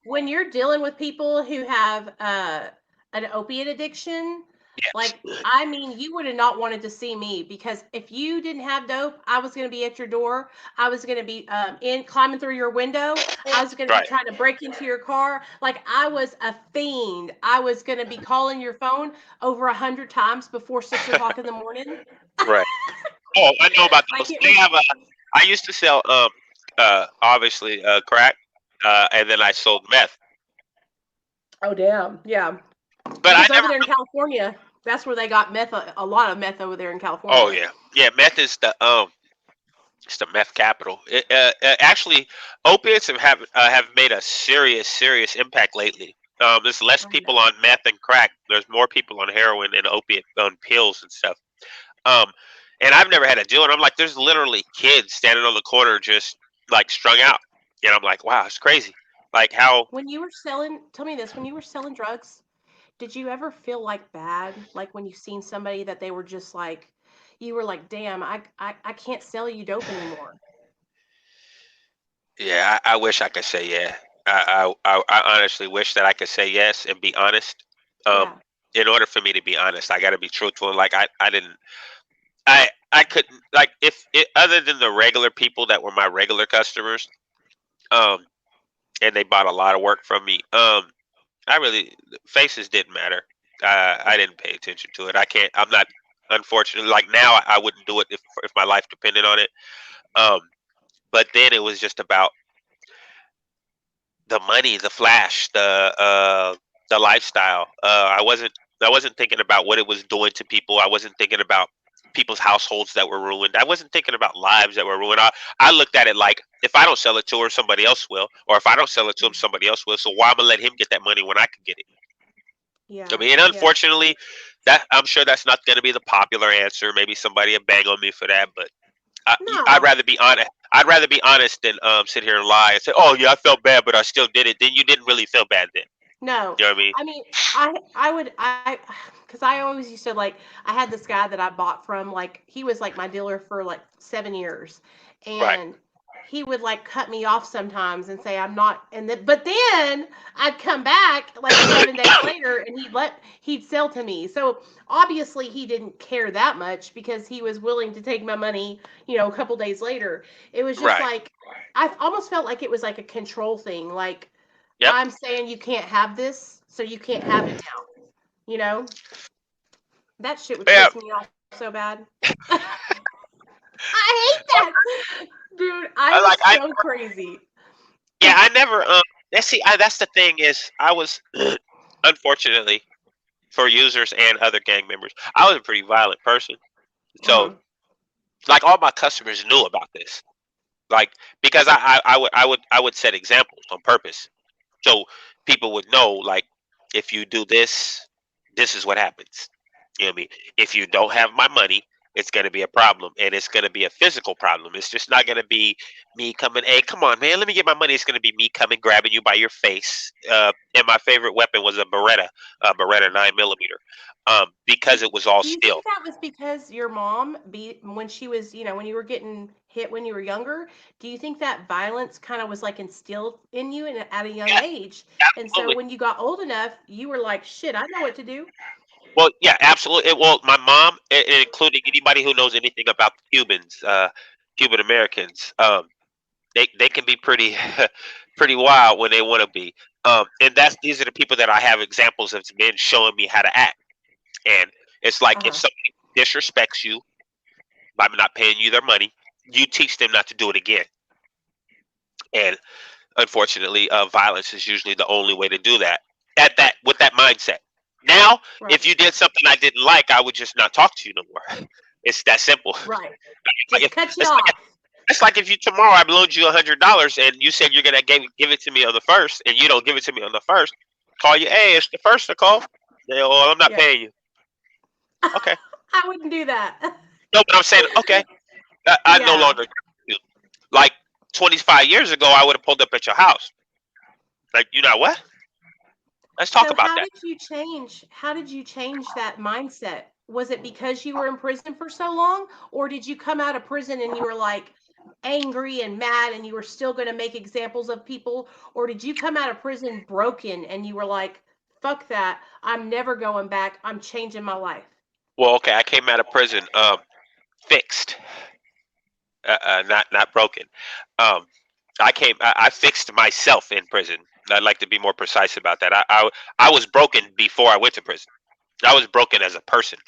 When you're dealing with people who have an opiate addiction, yes. like I mean, you would have not wanted to see me because if you didn't have dope, I was going to be at your door. I was going to be in climbing through your window. I was going to be Right. trying to break into your car. Like I was a fiend. I was going to be calling your phone over 100 times before 6 o'clock in the morning. Right. Oh, I know about Like those. it They was. have a I used to sell obviously crack and then I sold meth. Oh, damn. Yeah. But I Because over never. there in California, that's where they got meth. A lot of meth over there in Oh California. yeah, yeah. Meth is the. It's the meth capital. Actually, opiates have made a serious impact lately. There's less I people know. on meth and crack. There's more people on heroin and opiate on pills and stuff. Um, and I've never had to do it. I'm like, there's literally kids standing on the corner just like strung out, and I'm like, wow, it's crazy. Like how? When you were selling, tell me this, when you were selling drugs, did you ever feel like bad? Like when you seen somebody that they were just like, you were like, damn, I can't sell you dope anymore. Yeah, I wish I could say yeah. I honestly wish that I could say yes and be honest. Um, Yeah. in order for me to be honest, I got to be truthful. Like I didn't I couldn't like if it, other than the regular people that were my regular customers, um, and they bought a lot of work from me. I really faces didn't matter. I Yeah. didn't pay attention to it. I can't. I'm not. Unfortunately, like now, I wouldn't do it if my life depended on it. Um, but then it was just about the money, the flash, the lifestyle. I wasn't thinking about what it was doing to people. I wasn't thinking about people's households that were ruined. I wasn't thinking about lives that were ruined. I looked at it like if I don't sell it to her, somebody else will, or if I don't sell it to him, somebody else will. So why am I gonna let him get that money when I can get it? I Yeah. mean, and Yeah. unfortunately, that I'm sure that's not going to be the popular answer. Maybe somebody will bang on me for that, but I'd No. rather be honest. I'd rather be honest than sit here and lie and say, "Oh yeah, I felt bad, but I still did it." Then you didn't really feel bad then. No, You know what I mean? I mean, I would because I always used to like I had this guy that I bought from like he was like my dealer for like 7 years, Right, and he would like cut me off sometimes and say I'm not, and then but then I'd come back like 7 days later and he'd sell to me. So obviously he didn't care that much because he was willing to take my money, a couple days later. It was just right. like I almost felt like it was like a control thing, like Yep. I'm saying you can't have this, so you can't have it now. You know? That shit would Yeah. piss me off so bad. I hate that. Dude, I I was like. I so crazy. Yeah. I never. Let's see. That's the thing is, I was unfortunately for users and other gang members, I was a pretty violent person. So Uh-huh. like all my customers knew about this. Like because I would set examples on purpose. So people would know, like, if you do this, this is what happens. You know what I mean? If you don't have my money, it's going to be a problem, and it's going to be a physical problem. It's just not going to be me coming, hey, come on, man, let me get my money. It's going to be me coming, grabbing you by your face. And my favorite weapon was a Beretta 9 millimeter, because it was all Do you steel. think that was because your mom when she was, when you were getting hit when you were younger, do you think that violence kind of was like instilled in you at a young Yeah, age? And so absolutely. when you got old enough, you were like, shit, I know what to do. Well, yeah, absolutely. Well, my mom, including anybody who knows anything about the Cubans, Cuban Americans, they can be pretty pretty wild when they want to be. And that's these are the people that I have examples of men showing me how to act. And it's like if Uh-huh. somebody disrespects you by not paying you their money, you teach them not to do it again. And unfortunately, violence is usually the only way to do that. At that with that mindset. Now, if Right. you did something I didn't like, I would just not talk to you no more. It's that simple. Right. Like Just if, cut you it's like off. it's like if you tomorrow I loaned you $100 and you said you're gonna give it to me on the first, and you don't give it to me on the first, call you, hey, it's the first to call. Yeah, well, I'm not Yeah. paying you. Okay. I wouldn't do that. No, but I'm saying, okay, I no Yeah. longer you. Like 25 years ago, I would have pulled up at your house. Like, you know what? Let's talk So about that. how did you change that mindset? Was it because you were in prison for so long, or did you come out of prison and you were like angry and mad and you were still going to make examples of people, or did you come out of prison broken and you were like, fuck that, I'm never going back, I'm changing my life? Well, okay, I came out of prison, fixed, not broken. Um, I fixed myself in prison. I'd like to be more precise about that. I was broken before I went to prison. I was broken as a person.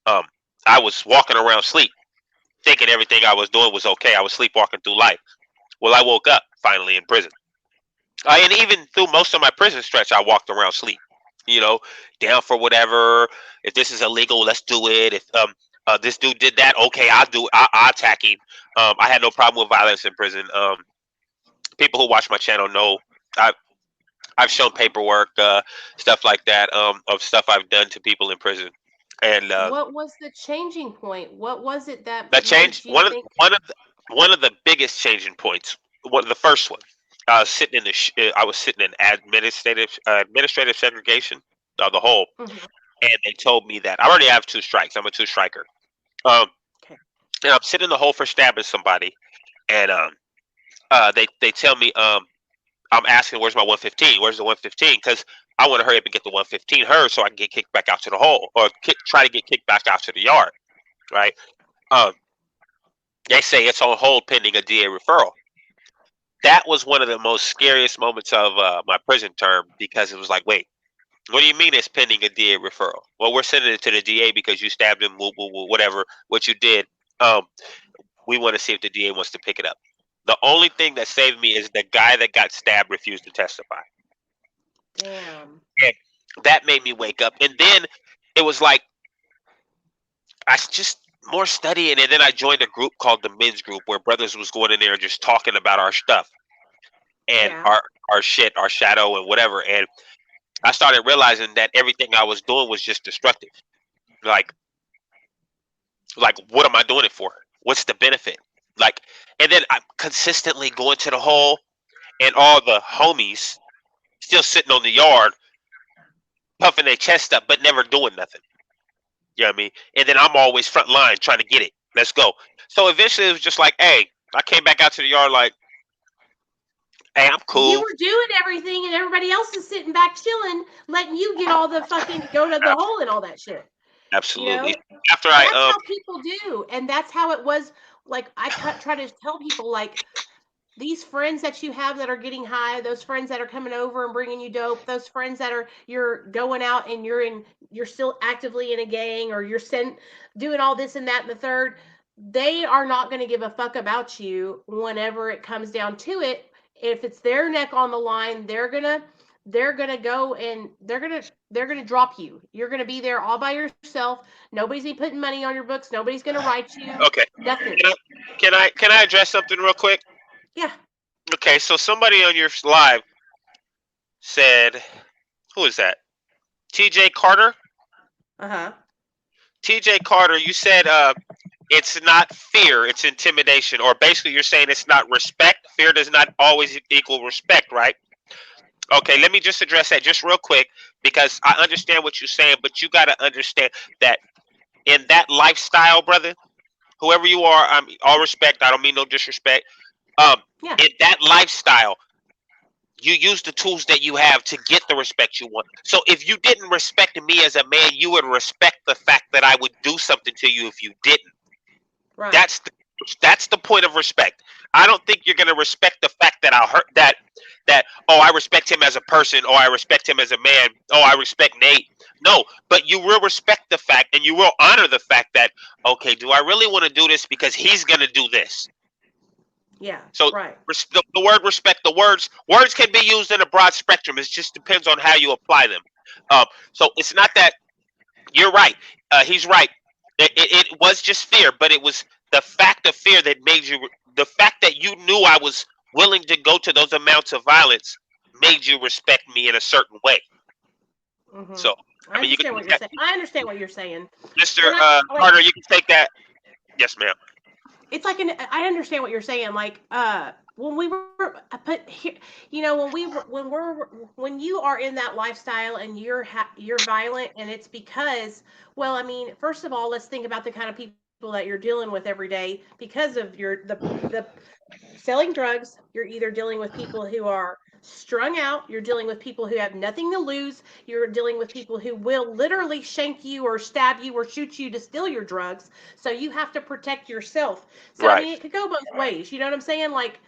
Um, I was walking around sleep, thinking everything I was doing was okay. I was sleepwalking through life. Well, I woke up finally in prison. And even through most of my prison stretch, I walked around sleep. you know, down for whatever. If this is illegal, let's do it. If this dude did that, okay, I'll do it. I'll attack him. I had no problem with violence in prison. People who watch my channel know I I've shown paperwork, stuff like that, of stuff I've done to people in prison, and What was the changing point? What was it that that made changed you think? one of the biggest changing points. One the first one. I was sitting in administrative segregation, the whole, Mhm. and they told me that I already have two strikes. I'm a two striker. Um, Okay. and I'm sitting in the hole for stabbing somebody, and they tell me, I'm asking where's my 115? Where's the 115? Because I want to hurry up and get the 115 heard so I can get kicked back out to the hole, or try to get kicked back out to the yard, right? Um, they say it's on hold pending a DA referral. That was one of the most scariest moments of my prison term, because it was like, wait, what do you mean it's pending a DA referral? Well, we're sending it to the DA because you stabbed him, whatever, what you did. Um, we want to see if the DA wants to pick it up. The only thing that saved me is the guy that got stabbed refused to testify. Damn. And that made me wake up. And then it was like, just more studying. And then I joined a group called the men's group, where brothers was going in there and just talking about our stuff and Yeah. our shit, our shadow and whatever. And I started realizing that everything I was doing was just destructive. Like, what am I doing it for? What's the benefit? Like, and then I'm consistently going to the hole, and all the homies still sitting on the yard, puffing their chest up, but never doing nothing. You know what I mean? And then I'm always front line trying to get it. Let's go. So eventually it was just like, hey, I came back out to the yard like, hey, I'm You cool. were doing everything, and everybody else is sitting back chilling, letting you get all the fucking go to the hole and all that shit. You Absolutely. know, After that's I how people do, and that's how it was. Like try to tell people, like, these friends that you have that are getting high, those friends that are coming over and bringing you dope, those friends that are you're going out and you're still actively in a gang, or you're doing all this and that and the third, they are not going to give a fuck about you whenever it comes down to it. If it's their neck on the line, they're gonna go and they're gonna drop you. You're gonna be there all by yourself. Nobody's gonna be putting money on your books. Nobody's gonna write you. okay, Nothing. can I can I address something real quick? Yeah. Okay, so somebody on your live said, who is that? TJ Carter. Uh huh. TJ Carter, you said it's not fear, it's intimidation, or basically you're saying it's not respect. Fear does not always equal respect, right? Okay, let me just address that just real quick, because I understand what you're saying, but you got to understand that in that lifestyle, brother, whoever you are, all respect. I don't mean no disrespect. Um, Yeah. in that lifestyle, you use the tools that you have to get the respect you want. So if you didn't respect me as a man, you would respect the fact that I would do something to you if you didn't. Right. That's the that's the point of respect. I don't think you're gonna respect the fact that I hurt that oh, I respect him as a person, or I respect him as a man, oh, I respect Nate. No, but you will respect the fact, and you will honor the fact that, okay, do I really want to do this because he's gonna do this? Yeah. So Right. the word respect, words can be used in a broad spectrum. It just depends on how you apply them. So it's not that you're right. He's right. It was just fear, but it was the fact of fear that made you. The fact that you knew I was willing to go to those amounts of violence made you respect me in a certain way. Hmm. So I I mean, you can understand what take you're that, saying. I understand what you're saying, Mister and I like. Carter. You can take that. Yes, ma'am. It's like I understand what you're saying. Like, when we were put here, when you are in that lifestyle and you're violent, and it's because, well, I mean, first of all, let's think about the kind of people that you're dealing with every day because of the selling drugs. You're either dealing with people who are strung out, you're dealing with people who have nothing to lose, you're dealing with people who will literally shank you or stab you or shoot you to steal your drugs. So you have to protect yourself. So I Right. mean, it could go both ways. You know what I'm saying? Like,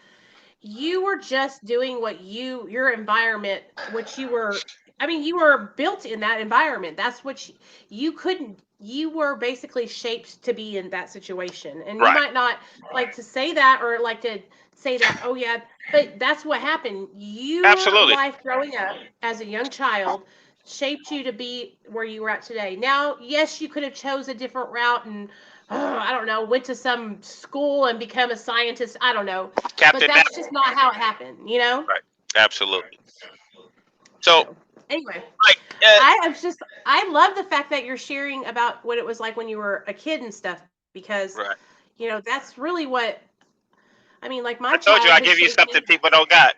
you were just doing what your environment, which you were, I mean, you were built in that environment. That's what you couldn't, you were basically shaped to be in that situation. And you Right. might not like to say that, or like to say that, oh yeah, but that's what happened. Your Absolutely. life growing up as a young child shaped you to be where you were at today. Now, yes, you could have chose a different route and I don't know, went to some school and become a scientist. I don't know, but Captain that's Nat. just not how it happened. You know. Right. Absolutely. So, So anyway, like, I love the fact that you're sharing about what it was like when you were a kid and stuff because right. that's really what I mean. Like my I told you I childhood give you shaped me. something people don't got.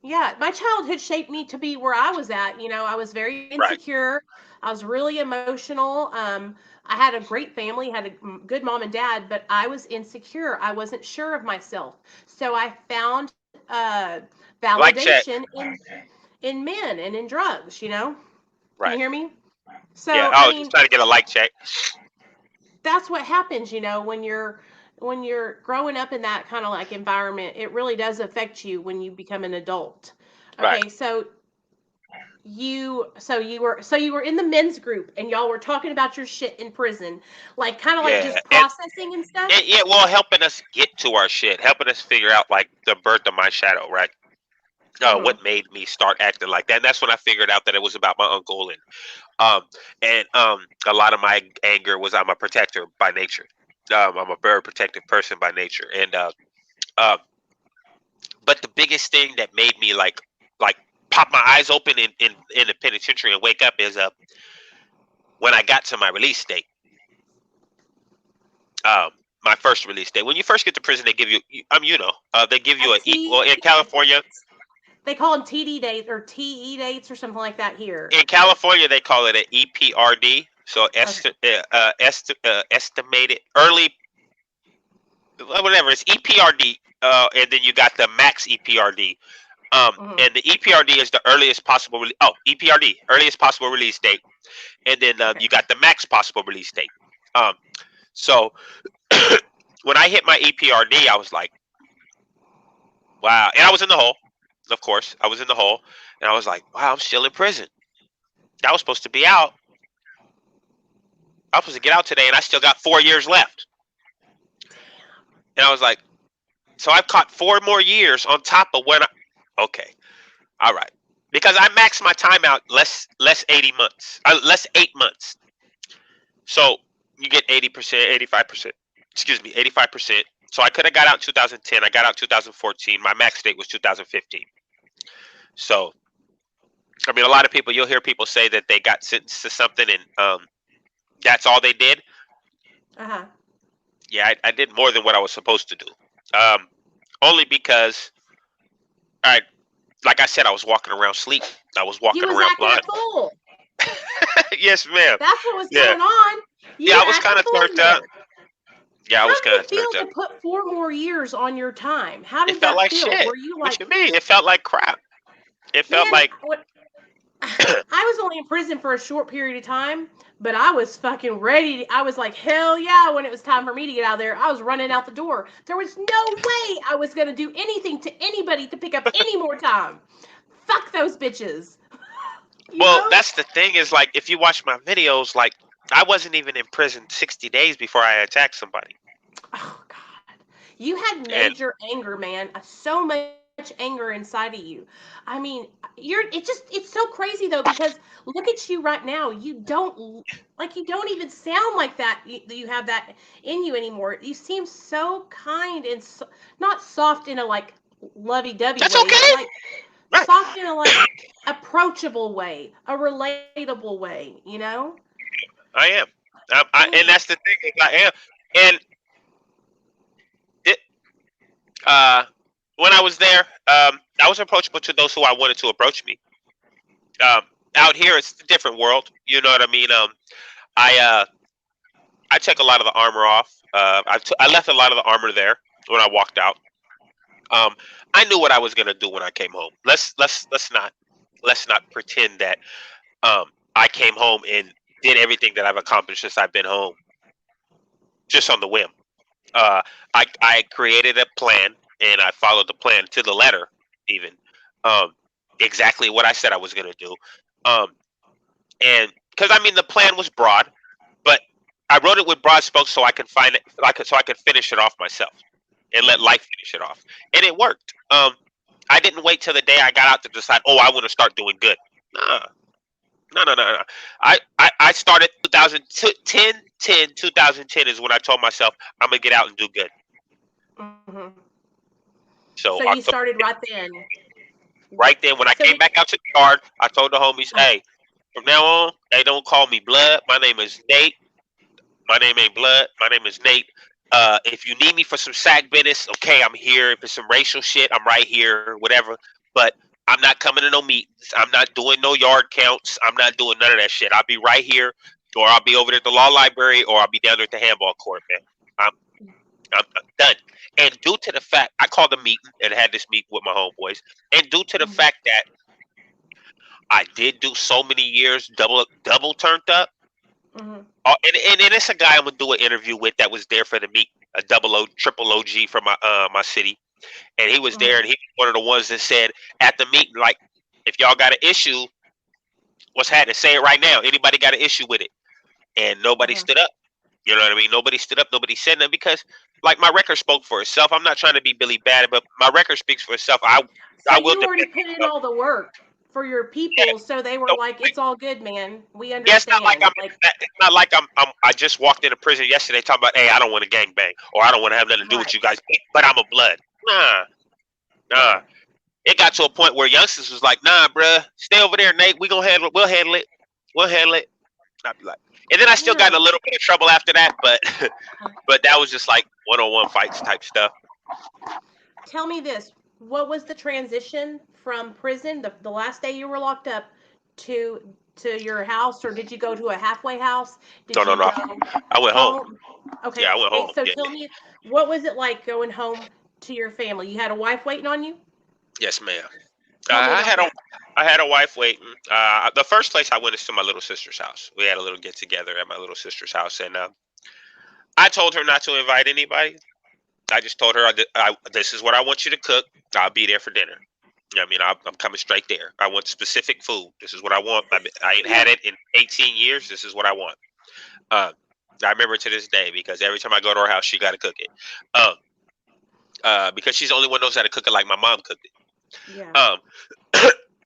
Yeah, my childhood shaped me to be where I was at. I was very Right. insecure. I was really emotional. I had a great family, had a good mom and dad, but I was insecure. I wasn't sure of myself. So I found Like check. validation in men and in drugs. Can you Right. hear me? Yeah. So, I Oh, just mean, trying to get a like check. that's what happens, when you're growing up in that kind of like environment. It really does affect you when you become an adult. Right. Okay, so you were in the men's group and y'all were talking about your shit in prison, like kind of like Yeah. just processing and stuff. Yeah. Well, helping us get to our shit, helping us figure out like the birth of my shadow, right? Mhm. What made me start acting like that? And that's when I figured out that it was about my uncle, and a lot of my anger was I'm a protector by nature. I'm a very protective person by nature, and um, but the biggest thing that made me like pop my eyes open in the penitentiary and wake up is when I got to my release date. Um, my first release date. When you first get to prison, they give you, they give A you well, T in California. They call them TD dates or TE dates or something like that here. In California, they call it an EPRD, so Okay. estimated early, whatever. It's EPRD, and then you got the max EPRD. Mhm. And the EPRD is the earliest possible. EPRD, earliest possible release date, and then Okay. you got the max possible release date. Um, so when I hit my EPRD, I was like, wow, and I was in the hole. Of course, I was in the hole, and I was like, wow, I'm still in prison. I was supposed to be out. I was supposed to get out today, and I still got 4 years left. And I was like, so I've caught 4 more years on top of when I. Okay, all right, because I maxed my time out less 80 months, less 8 months. So you get 80%, 85%. Excuse me, 85%. So I could have got out in 2010. I got out in 2014. My max date was 2015. So I mean, a lot of people, you'll hear people say that they got sentenced to something, and that's all they did. Uh-huh. Yeah, I did more than what I was supposed to do. Um, Only because I, like I said, I was walking around sleep. I was You walking was around acting a blind. fool. Yes, ma'am. That's what was Yeah, going on. yeah. You I was act a kind of fool turned in up. there. Yeah, I How was did kind it of turned feel up. to put 4 more years on your time? How It did felt that like feel? shit. Were you What like, you mean? It felt like crap. It felt man, like what? I was only in prison for a short period of time, but I was fucking ready. I was like, hell yeah, when it was time for me to get out of there. I was running out the door. There was no way I was going to do anything to anybody to pick up any more time. Fuck those bitches. You well, know? that's the thing is like if you watch my videos, like I wasn't even in prison 60 days before I attacked somebody. Oh, God. You had And major anger, man. So much anger inside of you. I mean, it's so crazy though because look at you right now. You don't even sound like that. You have that in you anymore. You seem so kind and not soft in a like lovey-dovey that's way, but okay. like Right. soft in a like approachable way, a relatable way. I am. And Damn. that's the thing is I am. And it, uh, when I was there, I was approachable to those who I wanted to approach me. Um, Out here, it's a different world. You know what I mean? I I took a lot of the armor off. I left a lot of the armor there when I walked out. Um, I knew what I was gonna do when I came home. Let's not pretend that I came home and did everything that I've accomplished since I've been home just on the whim. Uh, I created a plan and I followed the plan to the letter, even um, exactly what I said I was gonna do. Um, and because I mean the plan was broad, but I wrote it with broad strokes so I can find it, so I could finish it off myself and let life finish it off, and it worked. I didn't wait till the day I got out to decide. Oh, I want to start doing good. Nah, No, no, no, no. I started 2010 is when I told myself I'm gonna get out and do good. Hmm. So So you October, started right then. right then when I So did came back out to the yard, I told the homies, hey, from now on, they don't call me Blood. My name is Nate. My name ain't Blood. My name is Nate. If you need me for some sack business, okay, I'm here. If it's some racial shit, I'm right here, whatever. But I'm not coming to no meetings. I'm not doing no yard counts. I'm not doing none of that shit. I'll be right here, or I'll be over there at the law library, or I'll be down there at the handball court, man. I'm, I'm done. And due to the fact, I called a meeting and had this meeting with my homeboys, and due to the Mhm, fact that I did do so many years double turned up. mhm, And it's a guy I'm gonna do an interview with that was there for the meet, a double O, triple OG from my city, and he was there, mhm, and he was one of the ones that said at the meeting, like, if y'all got an issue, what's happening? Say it right now. Anybody got an issue with it? And nobody mhm. stood up. You know what I mean? Nobody stood up. Nobody said nothing because, like, my record spoke for itself. I'm not trying to be Billy Bad, but my record speaks for itself. So I will you already defend put in myself. all the work for your Yeah. people, so they were So like, "It's all good, man. We yeah, it's not like understand." Like, I just walked into prison yesterday talking about, hey, I don't want to gang bang or I don't want to have nothing to do with right, you guys, but I'm a blood. Nah, nah. right. It got to a point where youngsters was like, nah, bruh, stay over there, Nate. We gonna handle it. We'll handle it. We'll handle it. I'd be like, and then I still got in Yeah. a little bit of trouble after that, but but that was just like 1-on-1 fights type stuff. Tell me this: what was the transition from prison, the last day you were locked up, to your house, or did you go to a halfway house? No, Did no, you no. go I went home. home? Yeah, Okay, I went home. so Yeah. tell me, what was it like going home to your family? You had a wife waiting on you? Yes, ma'am. Tell me I about had a that. I had a wife waiting. The first place I went is to my little sister's house. We had a little get together at my little sister's house, and I told her not to invite anybody. I just told her, this is what I want you to cook. I'll be there for dinner. I mean, I'm coming straight there. I want specific food. This is what I want. I ain't had it in 18 years. This is what I want. Um, I remember to this day because every time I go to her house, she got to cook it. Um, because she's the only one knows how to cook it like my mom cooked it. Yeah. Um,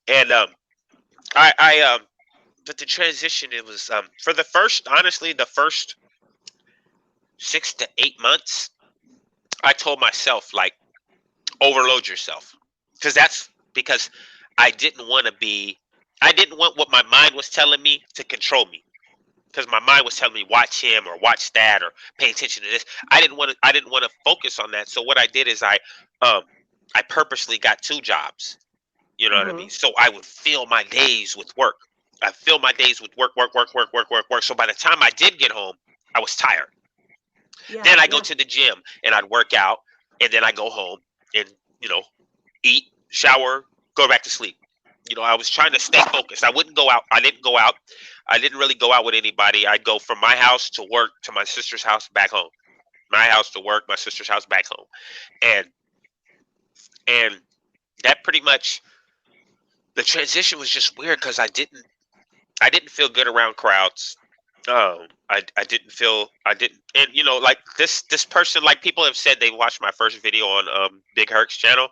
and but the transition, it was for the first, honestly, the first 6 to 8 months, I told myself, like, overload yourself, because I didn't want to be, I didn't want what my mind was telling me to control me, because my mind was telling me watch him or watch that or pay attention to this. I didn't want to focus on that. So what I did is um I purposely got two jobs. You know what I mean? Mhm. So I would fill my days with work. I fill my days with work, work, work, work, work, work, work. So by the time I did get home, I was tired. Yeah. Then I go Yeah. to the gym and I'd work out, and then I go home and, you know, eat, shower, go back to sleep. I was trying to stay focused. I wouldn't go out. I didn't go out. I didn't really go out with anybody. I'd go from my house to work to my sister's house back home. My house to work, my sister's house back home. And and that pretty much, the transition was just weird because I didn't feel good around crowds. I didn't feel, I didn't, and like this person, like, people have said they watched my first video on Big Herc's channel,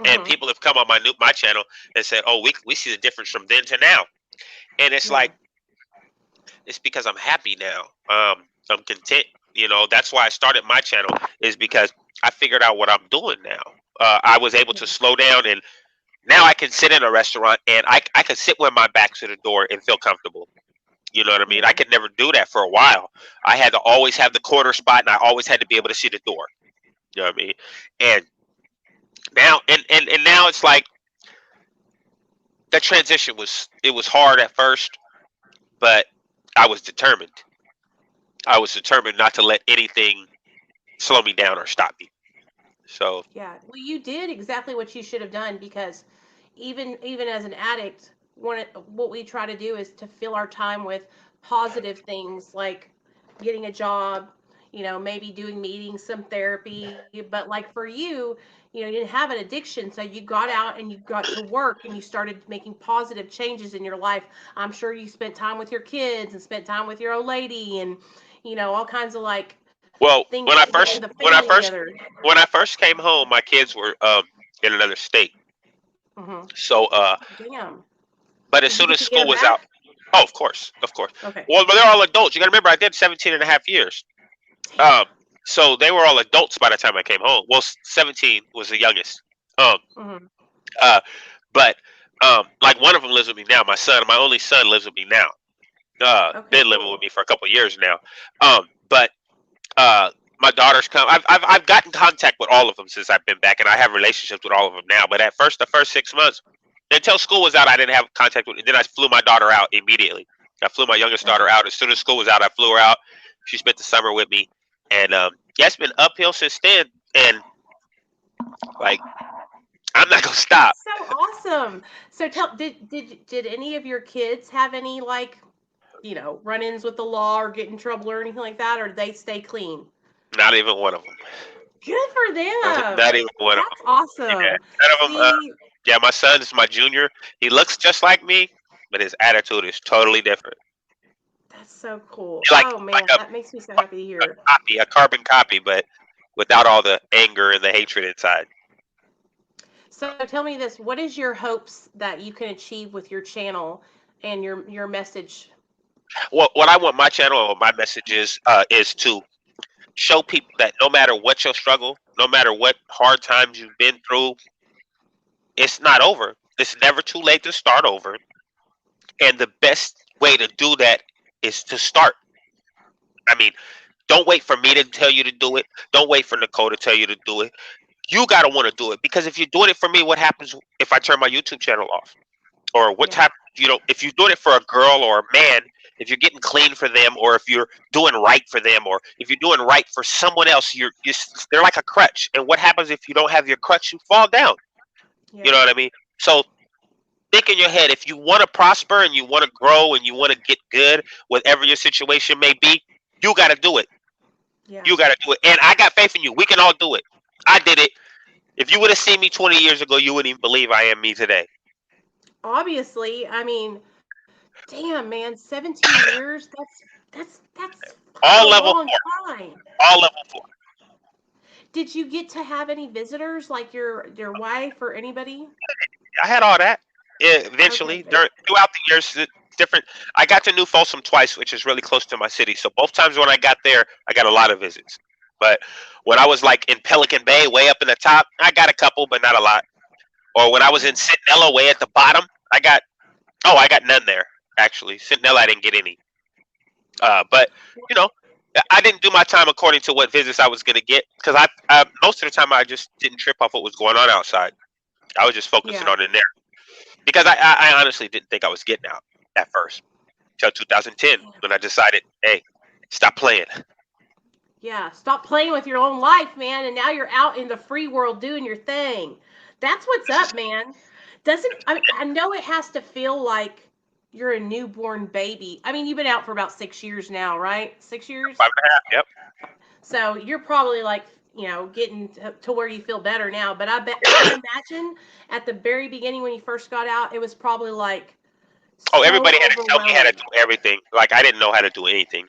and Mhm. people have come on my channel and said, oh, we see the difference from then to now. And it's Yeah. like, it's because I'm happy now. I'm content. That's why I started my channel, is because I figured out what I'm doing now. I was able to Yeah. slow down, and now I can sit in a restaurant and I can sit with my back to the door and feel comfortable. You know what I mean? I Yeah. could never do that for a while. I had to always have the corner spot, and I always had to be able to see the door. You know what I mean? And now it's like, the transition was, it was hard at first, but I was determined. I was determined not to let anything slow me down or stop me. So, Yeah. Well, you did exactly what you should have done, because even as an addict, what we try to do is to fill our time with positive things like getting a job, maybe doing meetings, some therapy. But like for you, you didn't have an addiction, so you got out and you got to work and you started making positive changes in your life. I'm sure you spent time with your kids and spent time with your old lady, and all kinds of like well, things, getting the family together. when I first came home, my kids were in another state. Hmm. So, Damn. but as Did you soon get as to get school them was out, back? Oh, of course, of course. Okay. Well, but they're all adults. You got to remember, I did 17 and a half years. Damn. Um, so they were all adults by the time I came home. Well, 17 was the youngest. Um, Hmm. uh, but like one of them lives with me now. My son, my only son, lives with me now. Okay, Been living with cool. me for a couple of years now. But uh, my daughter's come. I've gotten contact with all of them since I've been back, and I have relationships with all of them now. But at first, the first 6 months, until school was out, I didn't have contact with. And then I flew my daughter out immediately. I flew my youngest daughter Okay. out as soon as school was out. I flew her out. She spent the summer with me, and yeah, it's been uphill since then. And like, I'm not gonna stop. That's so awesome. So did any of your kids have any like, run-ins with the law or get in trouble or anything like that, or did they stay clean? Not even one of them. Good for Not them. even one of them. That's Yeah, awesome. none of them. See, Yeah, my son is my junior. He looks just like me, but his attitude is totally different. that's so cool. He's Oh like man, a that makes me so happy to hear. copy, a carbon copy, but without all the anger and the hatred inside. So tell me this, what is your hopes that you can achieve with your channel and your message? What I want my channel or my message is to show people that no matter what your struggle, no matter what hard times you've been through, it's not over. It's never too late to start over, and the best way to do that is to start. I mean, don't wait for me to tell you to do it. Don't wait for Nicole to tell you to do it. You gotta want to do it because if you're doing it for me, what happens if I turn my YouTube channel off? Or what Yeah. type, if you're doing it for a girl or a man, if you're getting clean for them, or if you're doing right for them, or if you're doing right for someone else, they're like a crutch. And what happens if you don't have your crutch? You fall down. You Yeah. know what I mean? So think in your head, if you want to prosper and you want to grow and you want to get good, whatever your situation may be, you got to do it. Yeah. You got to do it. And I got faith in you. We can all do it. I did it. If you would have seen me 20 years ago, you wouldn't even believe I am me today. Obviously, I mean, damn man, 17 years, that's fucking a All level long four. time. All level four. Did you get to have any visitors like your wife or anybody? I had all that. Yeah, Okay, eventually, good. throughout the years, different. I got to New Folsom twice, which is really close to my city. So both times when I got there, I got a lot of visits. But when I was like in Pelican Bay, way up in the top, I got a couple, but not a lot. Or when I was in Yeah. Centinela, way at the bottom, I got none there actually. Centinela, I didn't get any. But you know, I didn't do my time according to what visits I was going to get because most of the time I just didn't trip off what was going on outside. I was just focusing Yeah. on in there because I honestly didn't think I was getting out at first until 2010 when I decided, hey, stop playing. Yeah, stop playing with your own life, man, and now you're out in the free world doing your thing. That's what's This is up, man. Doesn't I know it has to feel like you're a newborn baby. I mean, you've been out for about 6 years now, right? 6 years. 5.5. Yep. So you're probably like, getting to where you feel better now. But I imagine at the very beginning when you first got out, it was probably like Oh, so everybody had to tell me how to overwhelming. do everything. Like I didn't know how to do anything.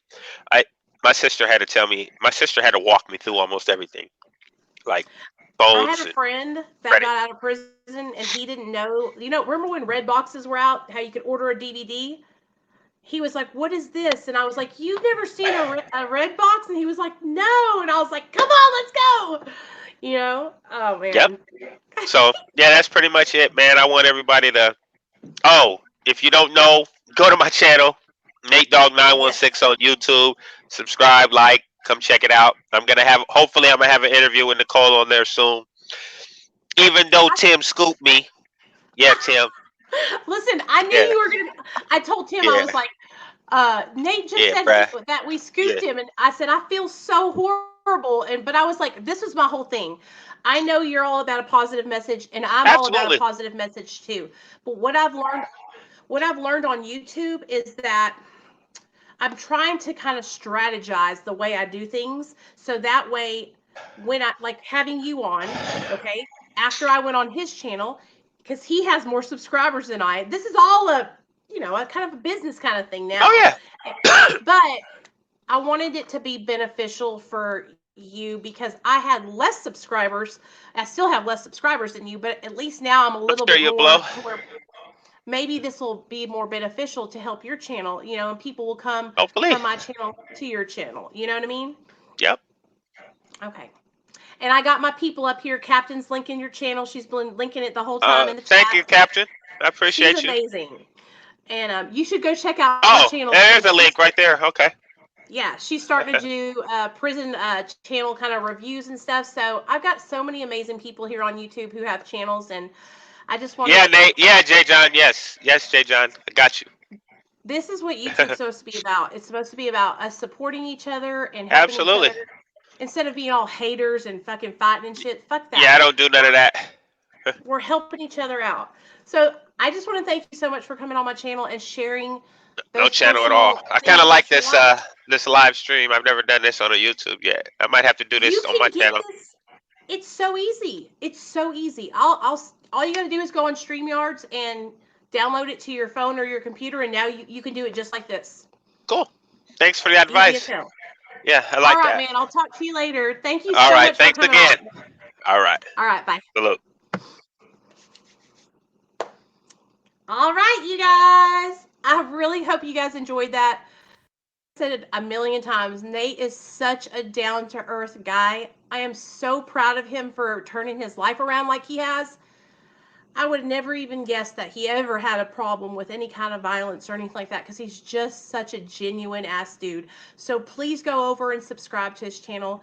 I My sister had to tell me. My sister had to walk me through almost everything, like I had phones a and friend that credit. got out of prison and he didn't know. Remember when red boxes were out, how you could order a DVD? He was like, "What is this?" And I was like, "You've never seen a red box?" And he was like, "No." And I was like, "Come on, let's go." Oh Yep. man. So yeah, that's pretty much it, man. I want everybody to. Oh, if you don't know, go to my channel, Nate Dog nine one Yes. six on YouTube. Subscribe, like, come check it out. Hopefully, I'm gonna have an interview with Nicole on there soon. Even though Tim scooped me, yeah, Tim, Listen, I knew yeah, you were gonna. I told Tim, I yeah, was like, Nate just yeah, said bruh, that we yeah, scooped him, and I said I feel so horrible, but I was like, this was my whole thing. I know you're all about a positive message, and I'm all about a absolutely. positive message too. But what I've learned on YouTube is that I'm trying to kind of strategize the way I do things, so that way, when I like having you on, okay, after I went on his channel, because he has more subscribers than I. This is all a kind of a business kind of thing Oh now. yeah, But I wanted it to be beneficial for you because I had less subscribers. I still have less subscribers than you, but at least now I'm a I'm little sure bit you'll blow. more to where maybe this will be more beneficial to help your channel, and people will come Hopefully. from my channel to your channel. You know what I mean? Yep. Okay. And I got my people up here. Captain's linking your channel. She's been linking it the whole time in the Thank you, chat. Captain. I She's appreciate you. amazing. And you should go check out her Oh, channel because there's a link right there. Okay. yeah, she's starting to do prison channel kind of reviews and stuff. So I've got so many amazing people here on YouTube who have channels, and I just want Yeah, to. Nate. Yeah, J. John. Yes. Yes, J. John. I got you. This is what YouTube's supposed to be about. It's supposed to be about us supporting each other and helping each Absolutely. other instead of being all haters and fucking fighting and shit. Fuck Yeah, that. I don't do none of that. We're helping each other out. So I just want to thank you so much for coming on my channel and sharing No those channel at all. personal I kind things of like that you this like. this live stream. I've never done this on a YouTube yet. I might have to do You this on my can get channel. this. It's so easy. It's so easy. I'll all you got to do is go on StreamYards and download it to your phone or your computer, and now you can do it just like this. Cool. Thanks for the Easy as advice. hell. Yeah, I All like right, that. man. I'll talk to you later. Thank you All so right. much for Thanks coming on. again. All right. All right, bye. Salute. All right, you guys. I really hope you guys enjoyed that. I said it a million times. Nate is such a down to earth guy. I am so proud of him for turning his life around like he has. I would never even guess that he ever had a problem with any kind of violence or anything like that because he's just such a genuine ass dude. So please go over and subscribe to his channel.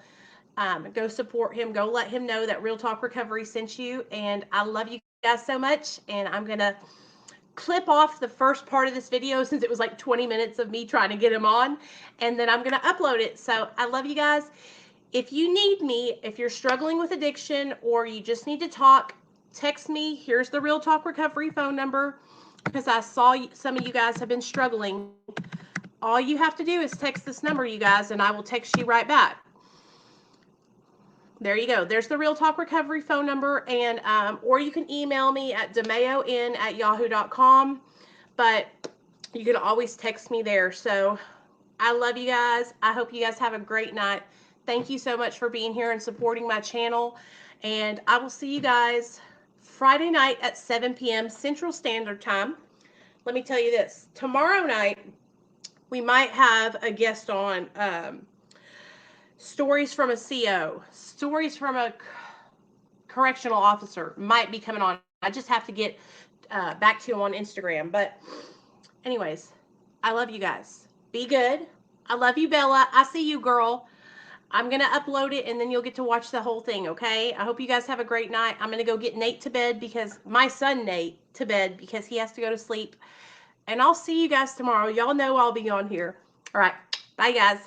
Go support him. Go let him know that Real Talk Recovery sent you. And I love you guys so much. And I'm going to clip off the first part of this video since it was like 20 minutes of me trying to get him on. And then I'm going to upload it. So I love you guys. If you need me, if you're struggling with addiction or you just need to talk, text me. Here's the Real Talk Recovery phone number because I saw some of you guys have been struggling. All you have to do is text this number, you guys, and I will text you right back. There you go. There's the Real Talk Recovery phone number, and or you can email me at demayon@yahoo.com. But you can always text me there. So I love you guys. I hope you guys have a great night. Thank you so much for being here and supporting my channel. And I will see you guys Friday night at 7 p.m. Central Standard Time. Let me tell you this. Tomorrow night, we might have a guest on stories from a CO, stories from a correctional officer might be coming on. I just have to get back to him on Instagram. But anyways, I love you guys. Be good. I love you, Bella. I see you, girl. I'm going to upload it and then you'll get to watch the whole thing, okay? I hope you guys have a great night. I'm going to go get Nate to bed because my son Nate to bed because he has to go to sleep. And I'll see you guys tomorrow. Y'all know I'll be on here. All right. Bye, guys.